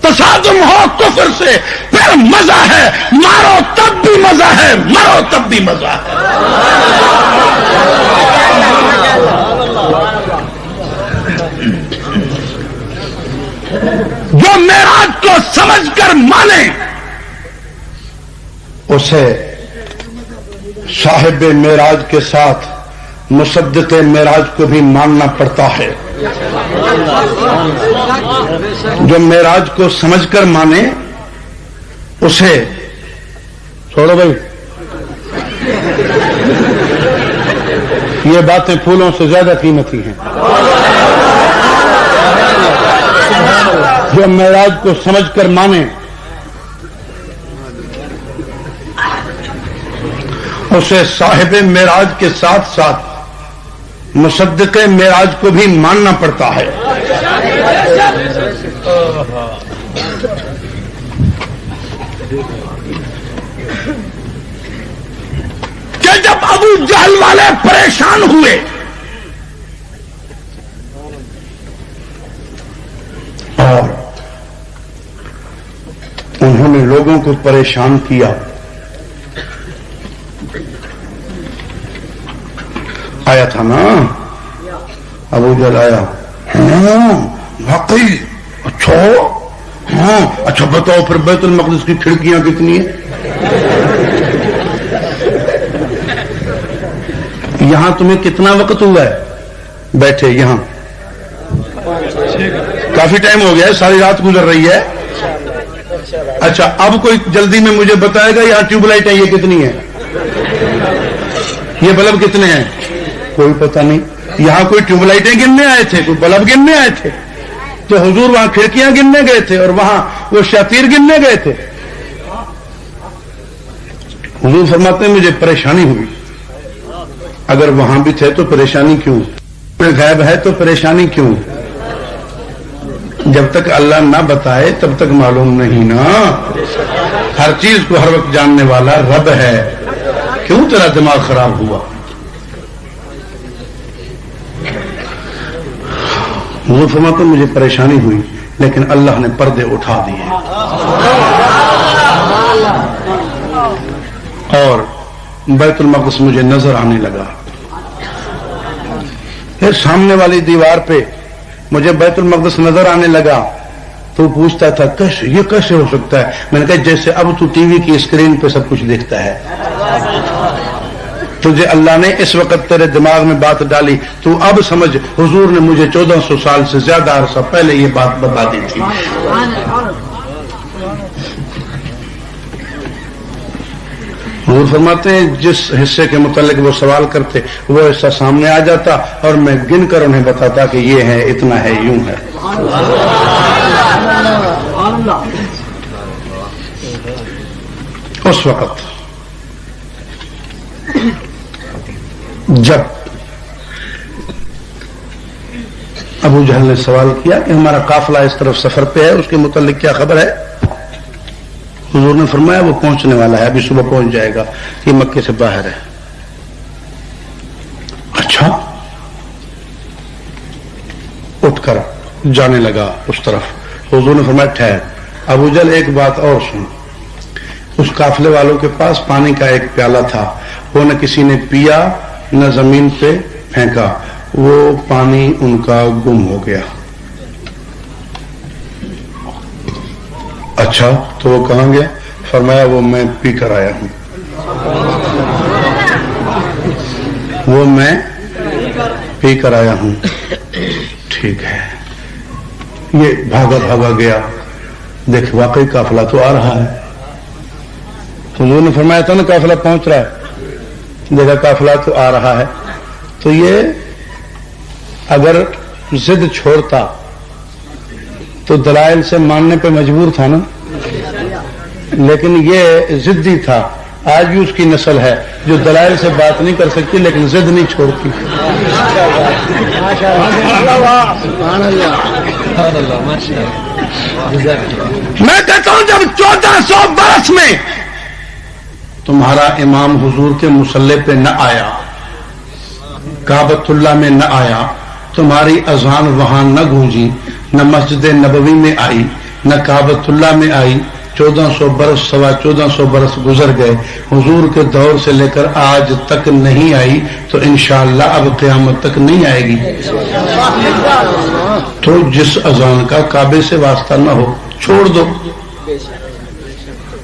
Speaker 1: تصادم ہو کفر سے، پھر مزہ ہے، مارو تب بھی مزہ ہے، مرو تب بھی مزہ ہے۔ جو معراج کو سمجھ کر مانے اسے صاحب معراج کے ساتھ مصدق معراج کو بھی ماننا پڑتا ہے۔ جو معراج کو سمجھ کر مانے اسے چھوڑو بھائی، یہ باتیں پھولوں سے زیادہ قیمتی ہیں۔ جو معراج کو سمجھ کر مانے اسے صاحب معراج کے ساتھ ساتھ مصدق معراج کو بھی ماننا پڑتا ہے۔ کہ جب ابو جہل والے پریشان ہوئے اور انہوں نے لوگوں کو پریشان کیا، آیا تھا نا ابو جہل آیا، ہاں واقعی، اچھا ہاں اچھا بتاؤ پھر بیت المقدس کی کھڑکیاں کتنی ہیں؟ یہاں تمہیں کتنا وقت ہوا ہے بیٹھے یہاں؟ کافی ٹائم ہو گیا ہے، ساری رات گزر رہی ہے۔ اچھا اب کوئی جلدی میں مجھے بتائے گا یہاں ٹیوب لائٹ ہے یہ کتنی ہے؟ یہ بلب کتنے ہیں؟ کوئی پتہ نہیں۔ یہاں کوئی ٹیوب لائٹیں گننے آئے تھے، کوئی بلب گننے آئے تھے؟ تو حضور وہاں کھڑکیاں گننے گئے تھے اور وہاں وہ شاطیر گننے گئے تھے؟ حضور فرماتے ہیں مجھے پریشانی ہوئی، اگر وہاں بھی تھے تو پریشانی کیوں؟ غائب ہے تو پریشانی کیوں؟ جب تک اللہ نہ بتائے تب تک معلوم نہیں نا۔ ہر چیز کو ہر وقت جاننے والا رب ہے، کیوں تیرا دماغ خراب ہوا؟ حضور فرماتے ہیں مجھے پریشانی ہوئی لیکن اللہ نے پردے اٹھا دیے اور بیت المقدس مجھے نظر آنے لگا۔ پھر سامنے والی دیوار پہ مجھے بیت المقدس نظر آنے لگا تو پوچھتا تھا کیسے یہ کیسے ہو سکتا ہے؟ میں نے کہا جیسے اب تو ٹی وی کی اسکرین پہ سب کچھ دیکھتا ہے، تجھے اللہ نے اس وقت تیرے دماغ میں بات ڈالی، تو اب سمجھ حضور نے مجھے 1400 سال سے زیادہ عرصہ پہلے یہ بات بتا دی تھی۔ حضور فرماتے ہیں جس حصے کے متعلق وہ سوال کرتے وہ حصہ سامنے آ جاتا اور میں گن کر انہیں بتاتا کہ یہ ہے، اتنا ہے، یوں ہے۔ اس وقت جب ابو جہل نے سوال کیا کہ ہمارا قافلہ اس طرف سفر پہ ہے، اس کے متعلق کیا خبر ہے؟ حضور نے فرمایا وہ پہنچنے والا ہے، ابھی صبح پہنچ جائے گا، یہ مکے سے باہر ہے۔ اچھا، اٹھ کر جانے لگا اس طرف۔ حضور نے فرمایا ٹھہر ابو جہل ایک بات اور سن، اس قافلے والوں کے پاس پانی کا ایک پیالہ تھا، وہ نہ کسی نے پیا نہ زمین پہ پھینکا، وہ پانی ان کا گم ہو گیا۔ اچھا تو وہ کہاں گیا؟ فرمایا وہ میں پی کر آیا ہوں، وہ میں پی کر آیا ہوں۔ ٹھیک ہے، یہ بھاگا بھاگا گیا، دیکھ واقعی قافلہ تو آ رہا ہے۔ حضور نے فرمایا تھا نا قافلہ پہنچ رہا ہے، دیکھا قافلہ تو آ رہا ہے، تو یہ اگر ضد چھوڑتا تو دلائل سے ماننے پہ مجبور تھا نا، لیکن یہ ضدی تھا. آج بھی اس کی نسل ہے جو دلائل سے بات نہیں کر سکتی لیکن ضد نہیں چھوڑتی. میں کہتا ہوں جب 1400 برس میں تمہارا امام حضور کے مصلی پہ نہ آیا، کعبۃ اللہ میں نہ آیا، تمہاری اذان وہاں نہ گونجی، نہ مسجد نبوی میں آئی، نہ کعبۃ اللہ میں آئی، 1400 برس 1450 برس گزر گئے، حضور کے دور سے لے کر آج تک نہیں آئی، تو انشاءاللہ اب قیامت تک نہیں آئے گی. تو جس اذان کا کعبے سے واسطہ نہ ہو چھوڑ دو.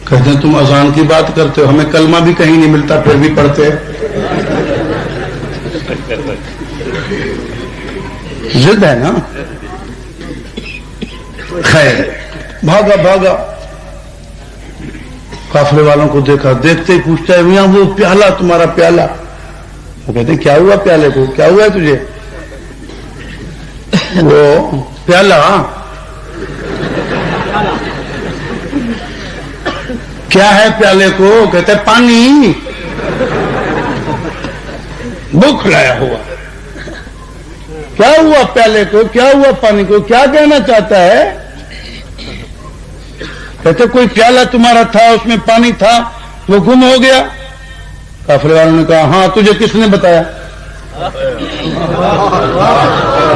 Speaker 1: کہتے ہیں تم اذان کی بات کرتے ہو، ہمیں کلمہ بھی کہیں نہیں ملتا پھر بھی پڑھتے. ضد ہے نا. خیر، بھاگا قافلے والوں کو دیکھا، دیکھتے ہی پوچھتا ہے میاں وہ پیالہ تمہارا پیالہ. وہ کہتے ہیں کیا ہوا پیالے کو، کیا ہوا ہے تجھے؟ وہ پیالہ کیا ہے پیالے کو؟ کہتے ہیں پانی، بھوک لایا ہوا. کیا ہوا پیالے کو، کیا ہوا پانی کو، کیا کہنا چاہتا ہے؟ کہتے کوئی پیالہ تمہارا تھا اس میں پانی تھا وہ گم ہو گیا. قافلے والوں نے کہا ہاں، تجھے کس نے بتایا؟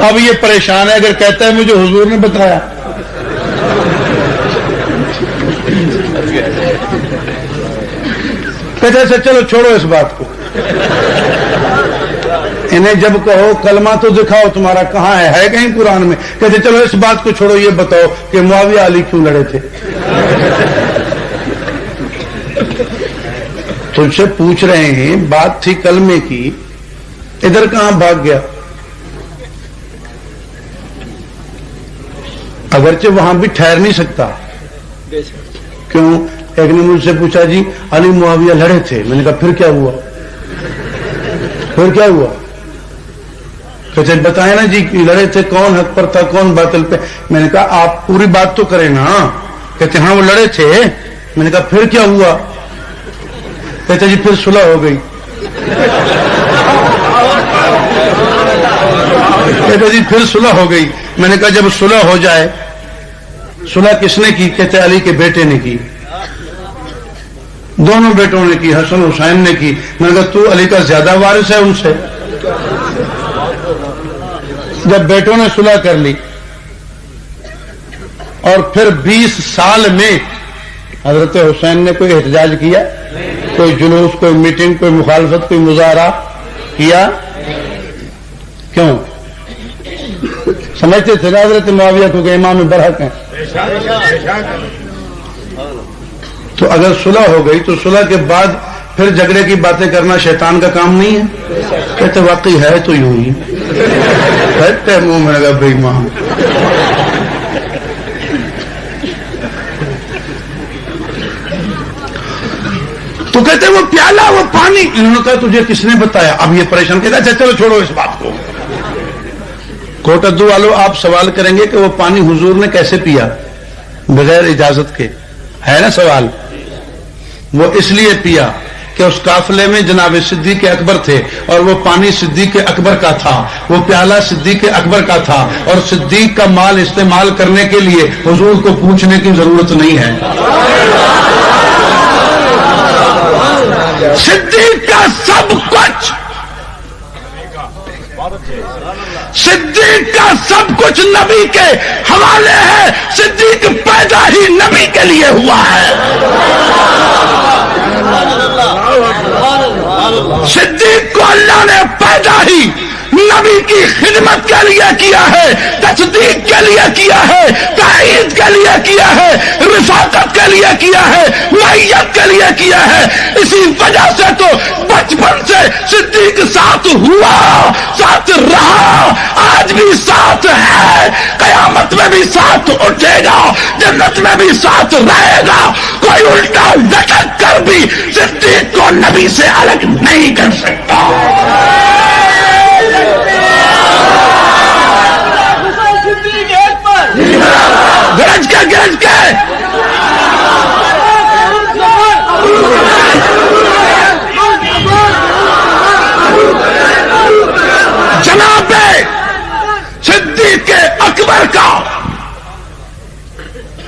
Speaker 1: اب یہ پریشان ہے، اگر کہتا ہے مجھے حضور نے بتایا. کہتے اچھا چلو چھوڑو اس بات کو. انہیں جب کہو کلمہ تو دکھاؤ تمہارا کہاں ہے کہیں قرآن میں؟ کہتے چلو اس بات کو چھوڑو، یہ بتاؤ کہ معاویہ علی کیوں لڑے تھے؟ تجھ سے پوچھ رہے ہیں، بات تھی کلمے کی، ادھر کہاں بھاگ گیا؟ اگرچہ وہاں بھی ٹھہر نہیں سکتا. کیوں؟ ایک نے مجھ سے پوچھا جی علی معاویہ لڑے تھے. میں نے کہا پھر کیا ہوا؟ پھر کیا ہوا؟ کہتے بتائیں نا جی لڑے تھے، کون حق پر تھا کون باطل پہ. میں نے کہا آپ پوری بات تو کریں نا. کہتے ہاں وہ لڑے تھے. میں نے کہا پھر کیا ہوا؟ کہتے جی پھر صلح ہو گئی. کہتے جی پھر صلح ہو گئی. میں نے کہا جب صلح ہو جائے، صلح کس نے کی؟ کہتے علی کے بیٹے نے کی. دونوں بیٹوں نے کی، حسن حسین نے کی. میں نے کہا تو علی کا زیادہ وارث ہے ان سے. جب بیٹوں نے صلح کر لی اور پھر 20 سال میں حضرت حسین نے کوئی احتجاج کیا، کوئی جلوس، کوئی میٹنگ، کوئی مخالفت، کوئی مظاہرہ کیا؟ کیوں؟ سمجھتے تھے حضرت معاویہ کو کہ امام برحق ہیں. تو اگر صلح ہو گئی تو صلح کے بعد پھر جھگڑے کی باتیں کرنا شیطان کا کام نہیں ہے؟ کہتے واقعی ہے تو یوں ہی کہتے منہ میں لگا بے ایمان. تو کہتے وہ پیالہ وہ پانی. انہوں نے کہا تجھے کس نے بتایا؟ اب یہ پریشان کہتا اچھا چلو چھوڑو اس بات کو. کوٹدو والوں آپ سوال کریں گے کہ وہ پانی حضور نے کیسے پیا بغیر اجازت کے؟ ہے نا سوال. وہ اس لیے پیا کہ اس قافلے میں جناب صدیق اکبر تھے اور وہ پانی صدیق اکبر کا تھا، وہ پیالہ صدیق اکبر کا تھا، اور صدیق کا مال استعمال کرنے کے لیے حضور کو پوچھنے کی ضرورت نہیں ہے. صدیق کا سب کچھ، صدیق کا سب کچھ نبی کے حوالے ہے. صدیق پیدا ہی نبی کے لیے ہوا ہے. صدیق کو اللہ نے پیدا ہی نبی کی خدمت کے لیے کیا ہے، تصدیق کے لیے کیا ہے، تائید کے لیے کیا ہے، رفاقت کے لیے کیا ہے، معیت کے لیے کیا ہے. اسی وجہ سے تو بچپن سے صدیق ساتھ ہوا، ساتھ رہا، آج بھی ساتھ ہے، قیامت میں بھی ساتھ اٹھے گا، جنت میں بھی ساتھ رہے گا. کوئی الٹا لٹک کر بھی صدیق کو نبی سے الگ نہیں کر سکتا.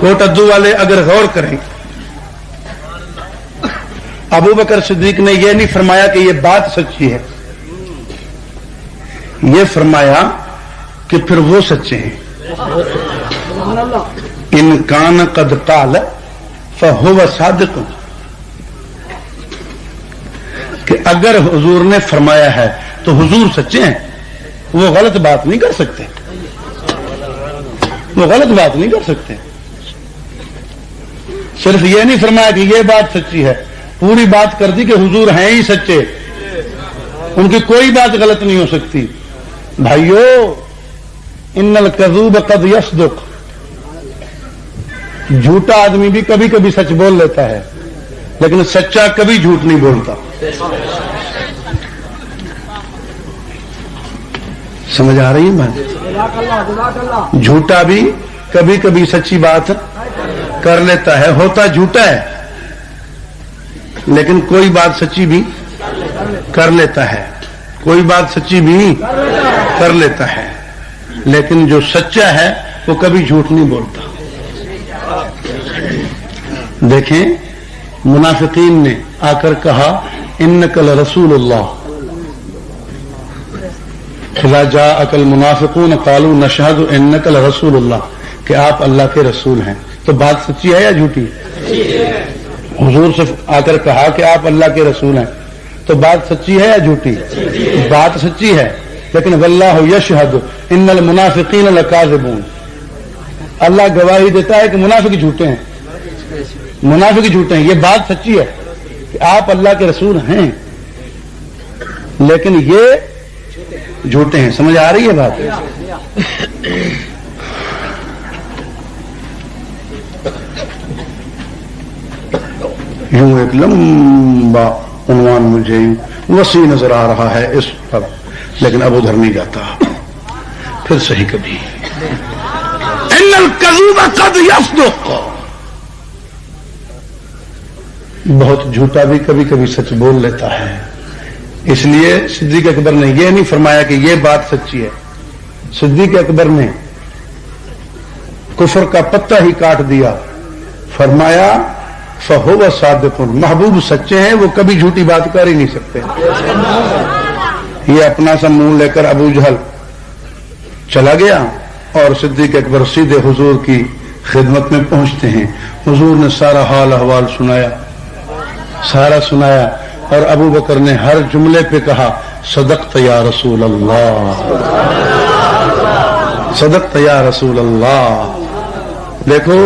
Speaker 1: کوٹ ادو والے اگر غور کریں، ابو بکر صدیق نے یہ نہیں فرمایا کہ یہ بات سچی ہے، یہ فرمایا کہ پھر وہ سچے ہیں۔ ان کان قد قال فہو صادق، کہ اگر حضور نے فرمایا ہے تو حضور سچے ہیں، وہ غلط بات نہیں کر سکتے، وہ غلط بات نہیں کر سکتے۔ صرف یہ نہیں فرمایا کہ یہ بات سچی ہے، پوری بات کر دی کہ حضور ہیں ہی سچے، ان کی کوئی بات غلط نہیں ہو سکتی۔ بھائیو، ان الکذوب قد یصدق، جھوٹا آدمی بھی کبھی کبھی سچ بول لیتا ہے، لیکن سچا کبھی جھوٹ نہیں بولتا۔ سمجھ آ رہی ہے بات؟ جھوٹا بھی کبھی کبھی سچی بات کر لیتا ہے، ہوتا جھوٹا ہے لیکن کوئی بات سچی بھی کر لیتا ہے، کوئی بات سچی بھی کر لیتا ہے، لیکن جو سچا ہے وہ کبھی جھوٹ نہیں بولتا۔ دیکھیں، منافقین نے آ کر کہا انک لرسول اللہ، اذا جاءک المنافقون قالوا نشہد انک لرسول اللہ، کہ آپ اللہ کے رسول ہیں، تو بات سچی ہے یا جھوٹی؟ حضور سے آ کر کہا کہ آپ اللہ کے رسول ہیں، تو بات سچی ہے یا جھوٹی؟ بات سچی ہے، لیکن واللہ یشہد ان المنافقین لکاذبون، اللہ گواہی دیتا ہے کہ منافق جھوٹے ہیں، منافق جھوٹے ہیں۔ یہ بات سچی ہے کہ آپ اللہ کے رسول ہیں، لیکن یہ جھوٹے ہیں۔ سمجھ آ رہی ہے بات؟ یوں ایک لمبا عنوان مجھے وسیع نظر آ رہا ہے اس پر، لیکن اب ادھر نہیں جاتا، پھر صحیح کبھی۔ ان الکذوب قد یصدق، بہت جھوٹا بھی کبھی کبھی سچ بول لیتا ہے۔ اس لیے صدیق اکبر نے یہ نہیں فرمایا کہ یہ بات سچی ہے، صدیق اکبر نے کفر کا پتہ ہی کاٹ دیا، فرمایا فہو صادق، محبوب سچے ہیں، وہ کبھی جھوٹی بات کر ہی نہیں سکتے۔ یہ اپنا سا منہ لے کر ابو جہل چلا گیا اور صدیق اکبر سیدھے حضور کی خدمت میں پہنچتے ہیں۔ حضور نے سارا حال احوال سنایا، سارا سنایا، اور ابو بکر نے ہر جملے پہ کہا صدقت یا رسول اللہ، صدقت یا رسول اللہ۔ دیکھو،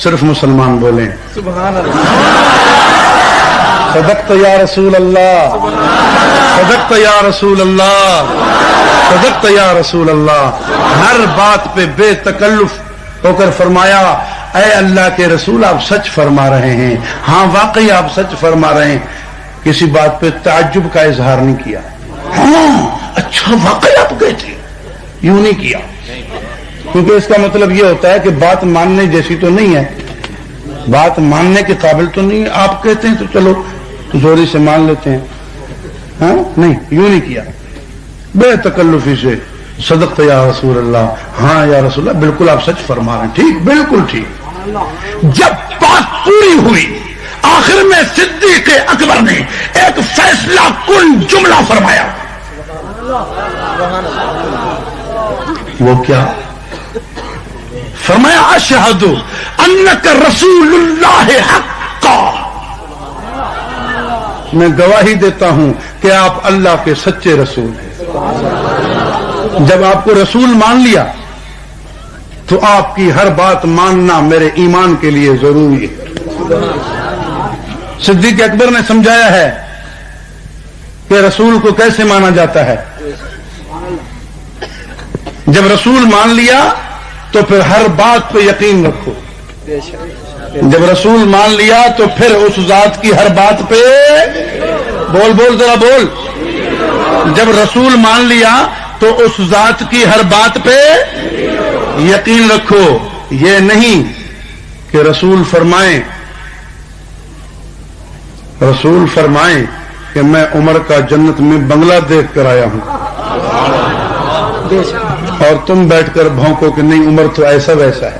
Speaker 1: صرف مسلمان بولیں
Speaker 2: سبحان اللہ،
Speaker 1: صدقت یا رسول اللہ، صدقت یا رسول اللہ، صدقت یا رسول اللہ۔ ہر بات پہ بے تکلف ہو کر فرمایا اے اللہ کے رسول، آپ سچ فرما رہے ہیں، ہاں واقعی آپ سچ فرما رہے ہیں۔ کسی بات پہ تعجب کا اظہار نہیں کیا، ہاں اچھا واقعی آپ گئے تھے، یوں نہیں کیا، کیونکہ اس کا مطلب یہ ہوتا ہے کہ بات ماننے جیسی تو نہیں ہے، بات ماننے کے قابل تو نہیں ہے، آپ کہتے ہیں تو چلو زوری سے مان لیتے ہیں، ہاں نہیں، یوں نہیں کیا، بے تکلفی سے صدقت یا رسول اللہ، ہاں یا رسول اللہ، بالکل آپ سچ فرما رہے ہیں، ٹھیک، بالکل ٹھیک۔ جب بات پوری ہوئی، آخر میں صدیق اکبر نے ایک فیصلہ کن جملہ فرمایا، وہ کیا فرمایا؟ اشہد انک رسول اللہ حقا، میں گواہی دیتا ہوں کہ آپ اللہ کے سچے رسول ہیں۔ جب آپ کو رسول مان لیا تو آپ کی ہر بات ماننا میرے ایمان کے لیے ضروری ہے۔ صدیق اکبر نے سمجھایا ہے کہ رسول کو کیسے مانا جاتا ہے۔ جب رسول مان لیا تو پھر ہر بات پہ یقین رکھو، جب رسول مان لیا تو پھر اس ذات کی ہر بات پہ بول ذرا بول، جب رسول مان لیا تو اس ذات کی ہر بات پہ یقین رکھو۔ یہ نہیں کہ رسول فرمائیں کہ میں عمر کا جنت میں بنگلہ دیکھ کر آیا ہوں، اور تم بیٹھ کر بھونکو کہ نہیں عمر تو ایسا ویسا ہے۔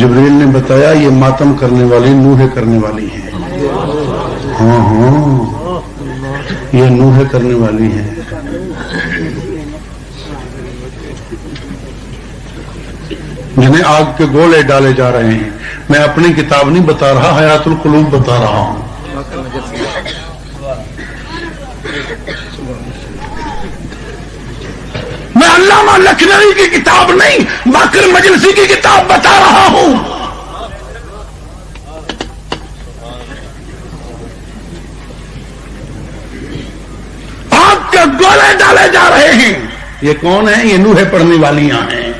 Speaker 1: جبریل نے بتایا یہ ماتم کرنے والی نوحے کرنے والی ہیں. ہاں ہاں یہ نوحے کرنے والی ہیں. جنہیں آگ کے گولے ڈالے جا رہے ہیں. میں اپنی کتاب نہیں بتا رہا، حیات القلوب بتا رہا ہوں. میں علامہ لکھنوی کی کتاب نہیں، باقر مجلسی کی کتاب بتا رہا ہوں. آگ کے گولے ڈالے جا رہے ہیں. یہ کون ہیں؟ یہ نوحے پڑھنے والیاں ہیں،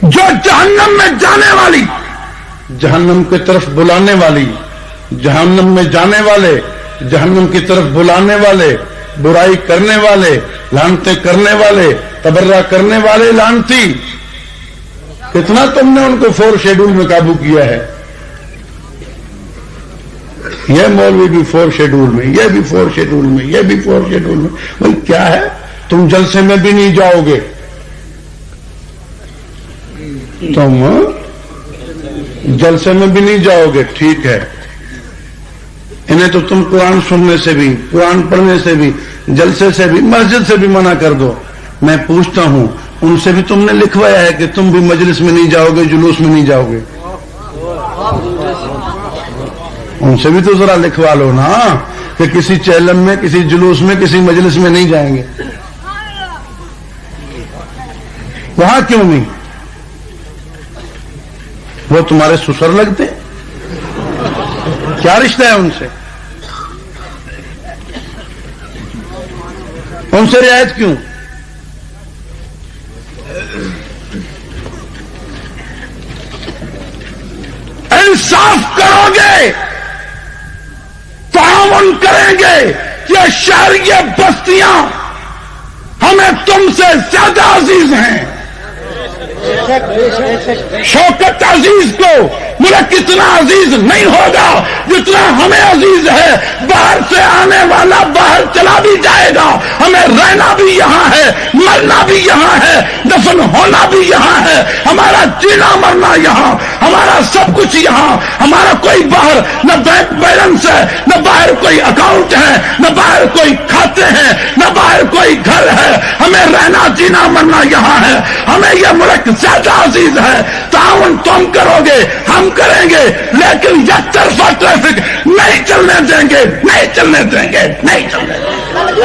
Speaker 1: جو جہنم میں جانے والی، جہنم کی طرف بلانے والی، جہنم میں جانے والے، جہنم کی طرف بلانے والے، برائی کرنے والے، لعنتیں کرنے والے، تبرہ کرنے والے لعنتی. کتنا تم نے ان کو 4 شیڈول میں قابو کیا ہے. یہ مولوی بھی 4 شیڈول میں، یہ بھی 4 شیڈول میں، یہ بھی 4 شیڈول میں. بھائی کیا ہے؟ تم جلسے میں بھی نہیں جاؤ گے، تم جلسے میں بھی نہیں جاؤ گے. ٹھیک ہے، انہیں تو تم قرآن سننے سے بھی، قرآن پڑھنے سے بھی، جلسے سے بھی، مسجد سے بھی منع کر دو. میں پوچھتا ہوں ان سے بھی تم نے لکھوایا ہے کہ تم بھی مجلس میں نہیں جاؤ گے، جلوس میں نہیں جاؤ گے؟ ان سے بھی تو ذرا لکھوا لو نا کہ کسی چیلم میں، کسی جلوس میں، کسی مجلس میں نہیں جائیں گے. وہاں کیوں نہیں؟ وہ تمہارے سسر لگتے؟ کیا رشتہ ہے ان سے؟ ان سے رعایت کیوں؟ انصاف کرو گے، تعاون کریں گے. یہ شہریہ بستیاں ہمیں تم سے زیادہ عزیز ہیں. شوکت عزیز کو ملک اتنا عزیز نہیں ہوگا جتنا ہمیں عزیز ہے. باہر سے آنے والا باہر چلا بھی جائے گا، ہمیں رہنا بھی یہاں ہے، مرنا بھی یہاں ہے، دفن ہونا بھی یہاں ہے، ہمارا جینا مرنا یہاں، ہمارا سب کچھ یہاں. ہمارا کوئی باہر نہ بینک بیلنس ہے، نہ باہر کوئی اکاؤنٹ ہے، نہ باہر کوئی کھاتے ہیں، نہ باہر کوئی گھر ہے. ہمیں رہنا جینا مرنا یہاں ہے. ہمیں یہ ملک زیادہ عزیز ہے. تعاون تم کرو گے، ہم کریں گے، لیکن یک طرفہ ٹریفک نہیں چلنے دیں گے، نہیں چلنے دیں گے، نہیں چلنے دیں گے.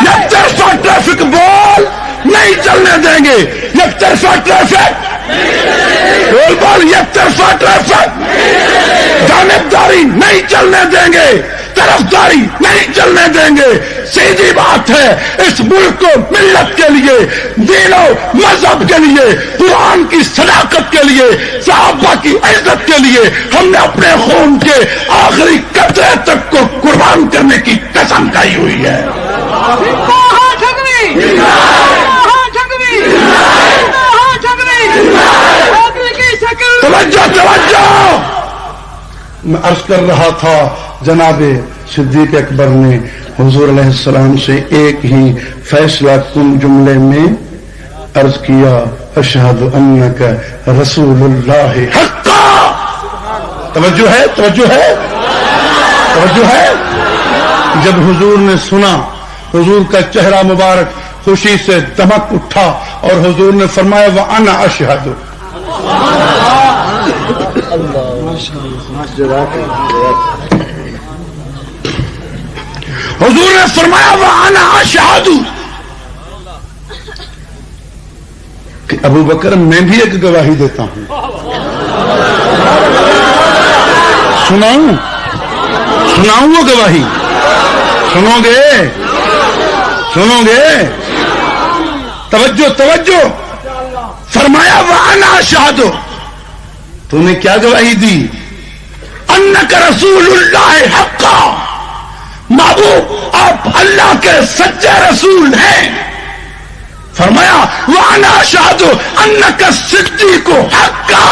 Speaker 1: یک طرفہ ٹریفک بول نہیں چلنے دیں گے. یک طرفہ ٹریفک بول بول، یک طرفہ ٹریفک، جانبداری نہیں چلنے دیں گے، طرفداری نہیں چلنے دیں گے. سیدھی بات ہے، اس ملک کو ملت کے لیے، دین و مذہب کے لیے، قرآن کی صداقت کے لیے، صحابہ کی عزت کے لیے ہم نے اپنے خون کے آخری قطرے تک کو قربان کرنے کی قسم کھائی ہوئی ہے. توجہ توجہ. میں عرض کر رہا تھا جناب صدیق اکبر نے حضور علیہ السلام سے ایک ہی فیصلہ کن جملے میں عرض کیا، اشہد انک رسول اللہ حقا. توجہ ہے، توجہ ہے، توجہ ہے. جب حضور نے سنا، حضور کا چہرہ مبارک خوشی سے دمک اٹھا اور حضور نے فرمایا وانا اشہد. حضور نے فرمایا وانا اشہد کہ ابو بکر میں بھی ایک گواہی دیتا ہوں. سناؤں وہ گواہی؟ سنو گے؟ سنو گے؟ توجہ توجہ. فرمایا وانا اشہد. تو نے کیا گواہی دی؟ انک رسول اللہ حقا. محبوب آپ اللہ کے سچے رسول ہیں. فرمایا وانا اشہد انک صدیق حقا،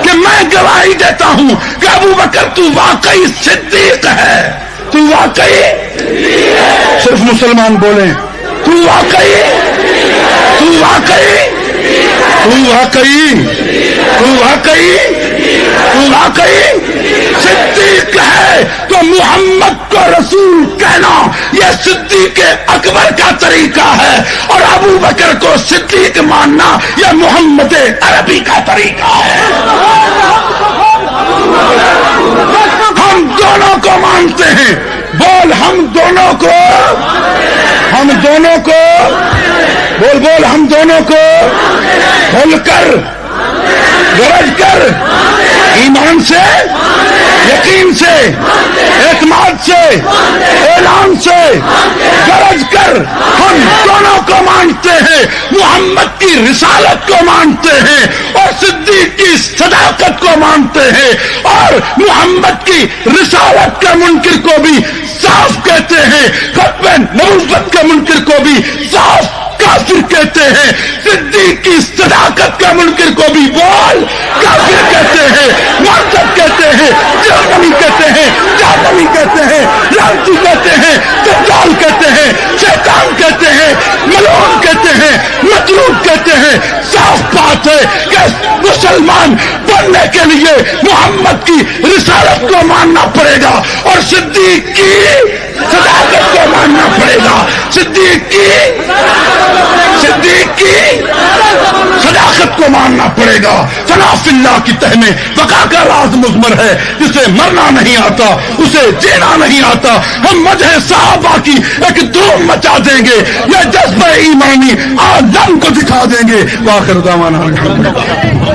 Speaker 1: کہ میں گواہی ہوں کہ ابو بکر تو واقعی صدیق ہے، تو واقعی صرف مسلمان بولیں تو واقعی صدیق ہے. تو محمد کو رسول کہنا یہ صدیق اکبر کا طریقہ ہے، اور ابو بکر کو صدیق ماننا یہ محمد عربی کا طریقہ ہے. ہم دونوں کو مانتے ہیں. بول ہم دونوں کو بول ہم دونوں کو کھل کر گرج کر ایمان سے، یقین سے، اعتماد سے، اعلان سے گرج کر ہم دونوں کو مانتے ہیں. محمد کی رسالت کو مانتے ہیں اور صدیق کی صداقت کو مانتے ہیں، اور محمد کی رسالت کے منکر کو بھی صاف کہتے ہیں، ختم نبوت کے منکر کو بھی صاف کافر کہتے ہیں. صدیق کی صداقت کے منکر کو بھی بول کافر کہتے ہیں، مرتد کہتے ہیں، جہنمی کہتے ہیں، جہنمی کہتے ہیں، لعنتی کہتے ہیں، دجال کہتے ہیں، شیطان کہتے ہیں، ملعون کہتے ہیں، مطلوب کہتے ہیں. صاف بات ہے کہ مسلمان بننے کے لیے محمد کی رسالت کو ماننا پڑے گا اور صدیق کی صداقت کو ماننا پڑے گا. صدیق کی صداقت کو ماننا پڑے گا. فنا فی اللہ کی تہ میں بقا کا راز مضمر ہے. جسے مرنا نہیں آتا اسے جینا نہیں آتا. ہم مدح صحابہ کی ایک دھوم مچا دیں گے، یہ جذبہ ایمانی عالم کو دکھا دیں گے. وآخر دعوانا الحمدللہ.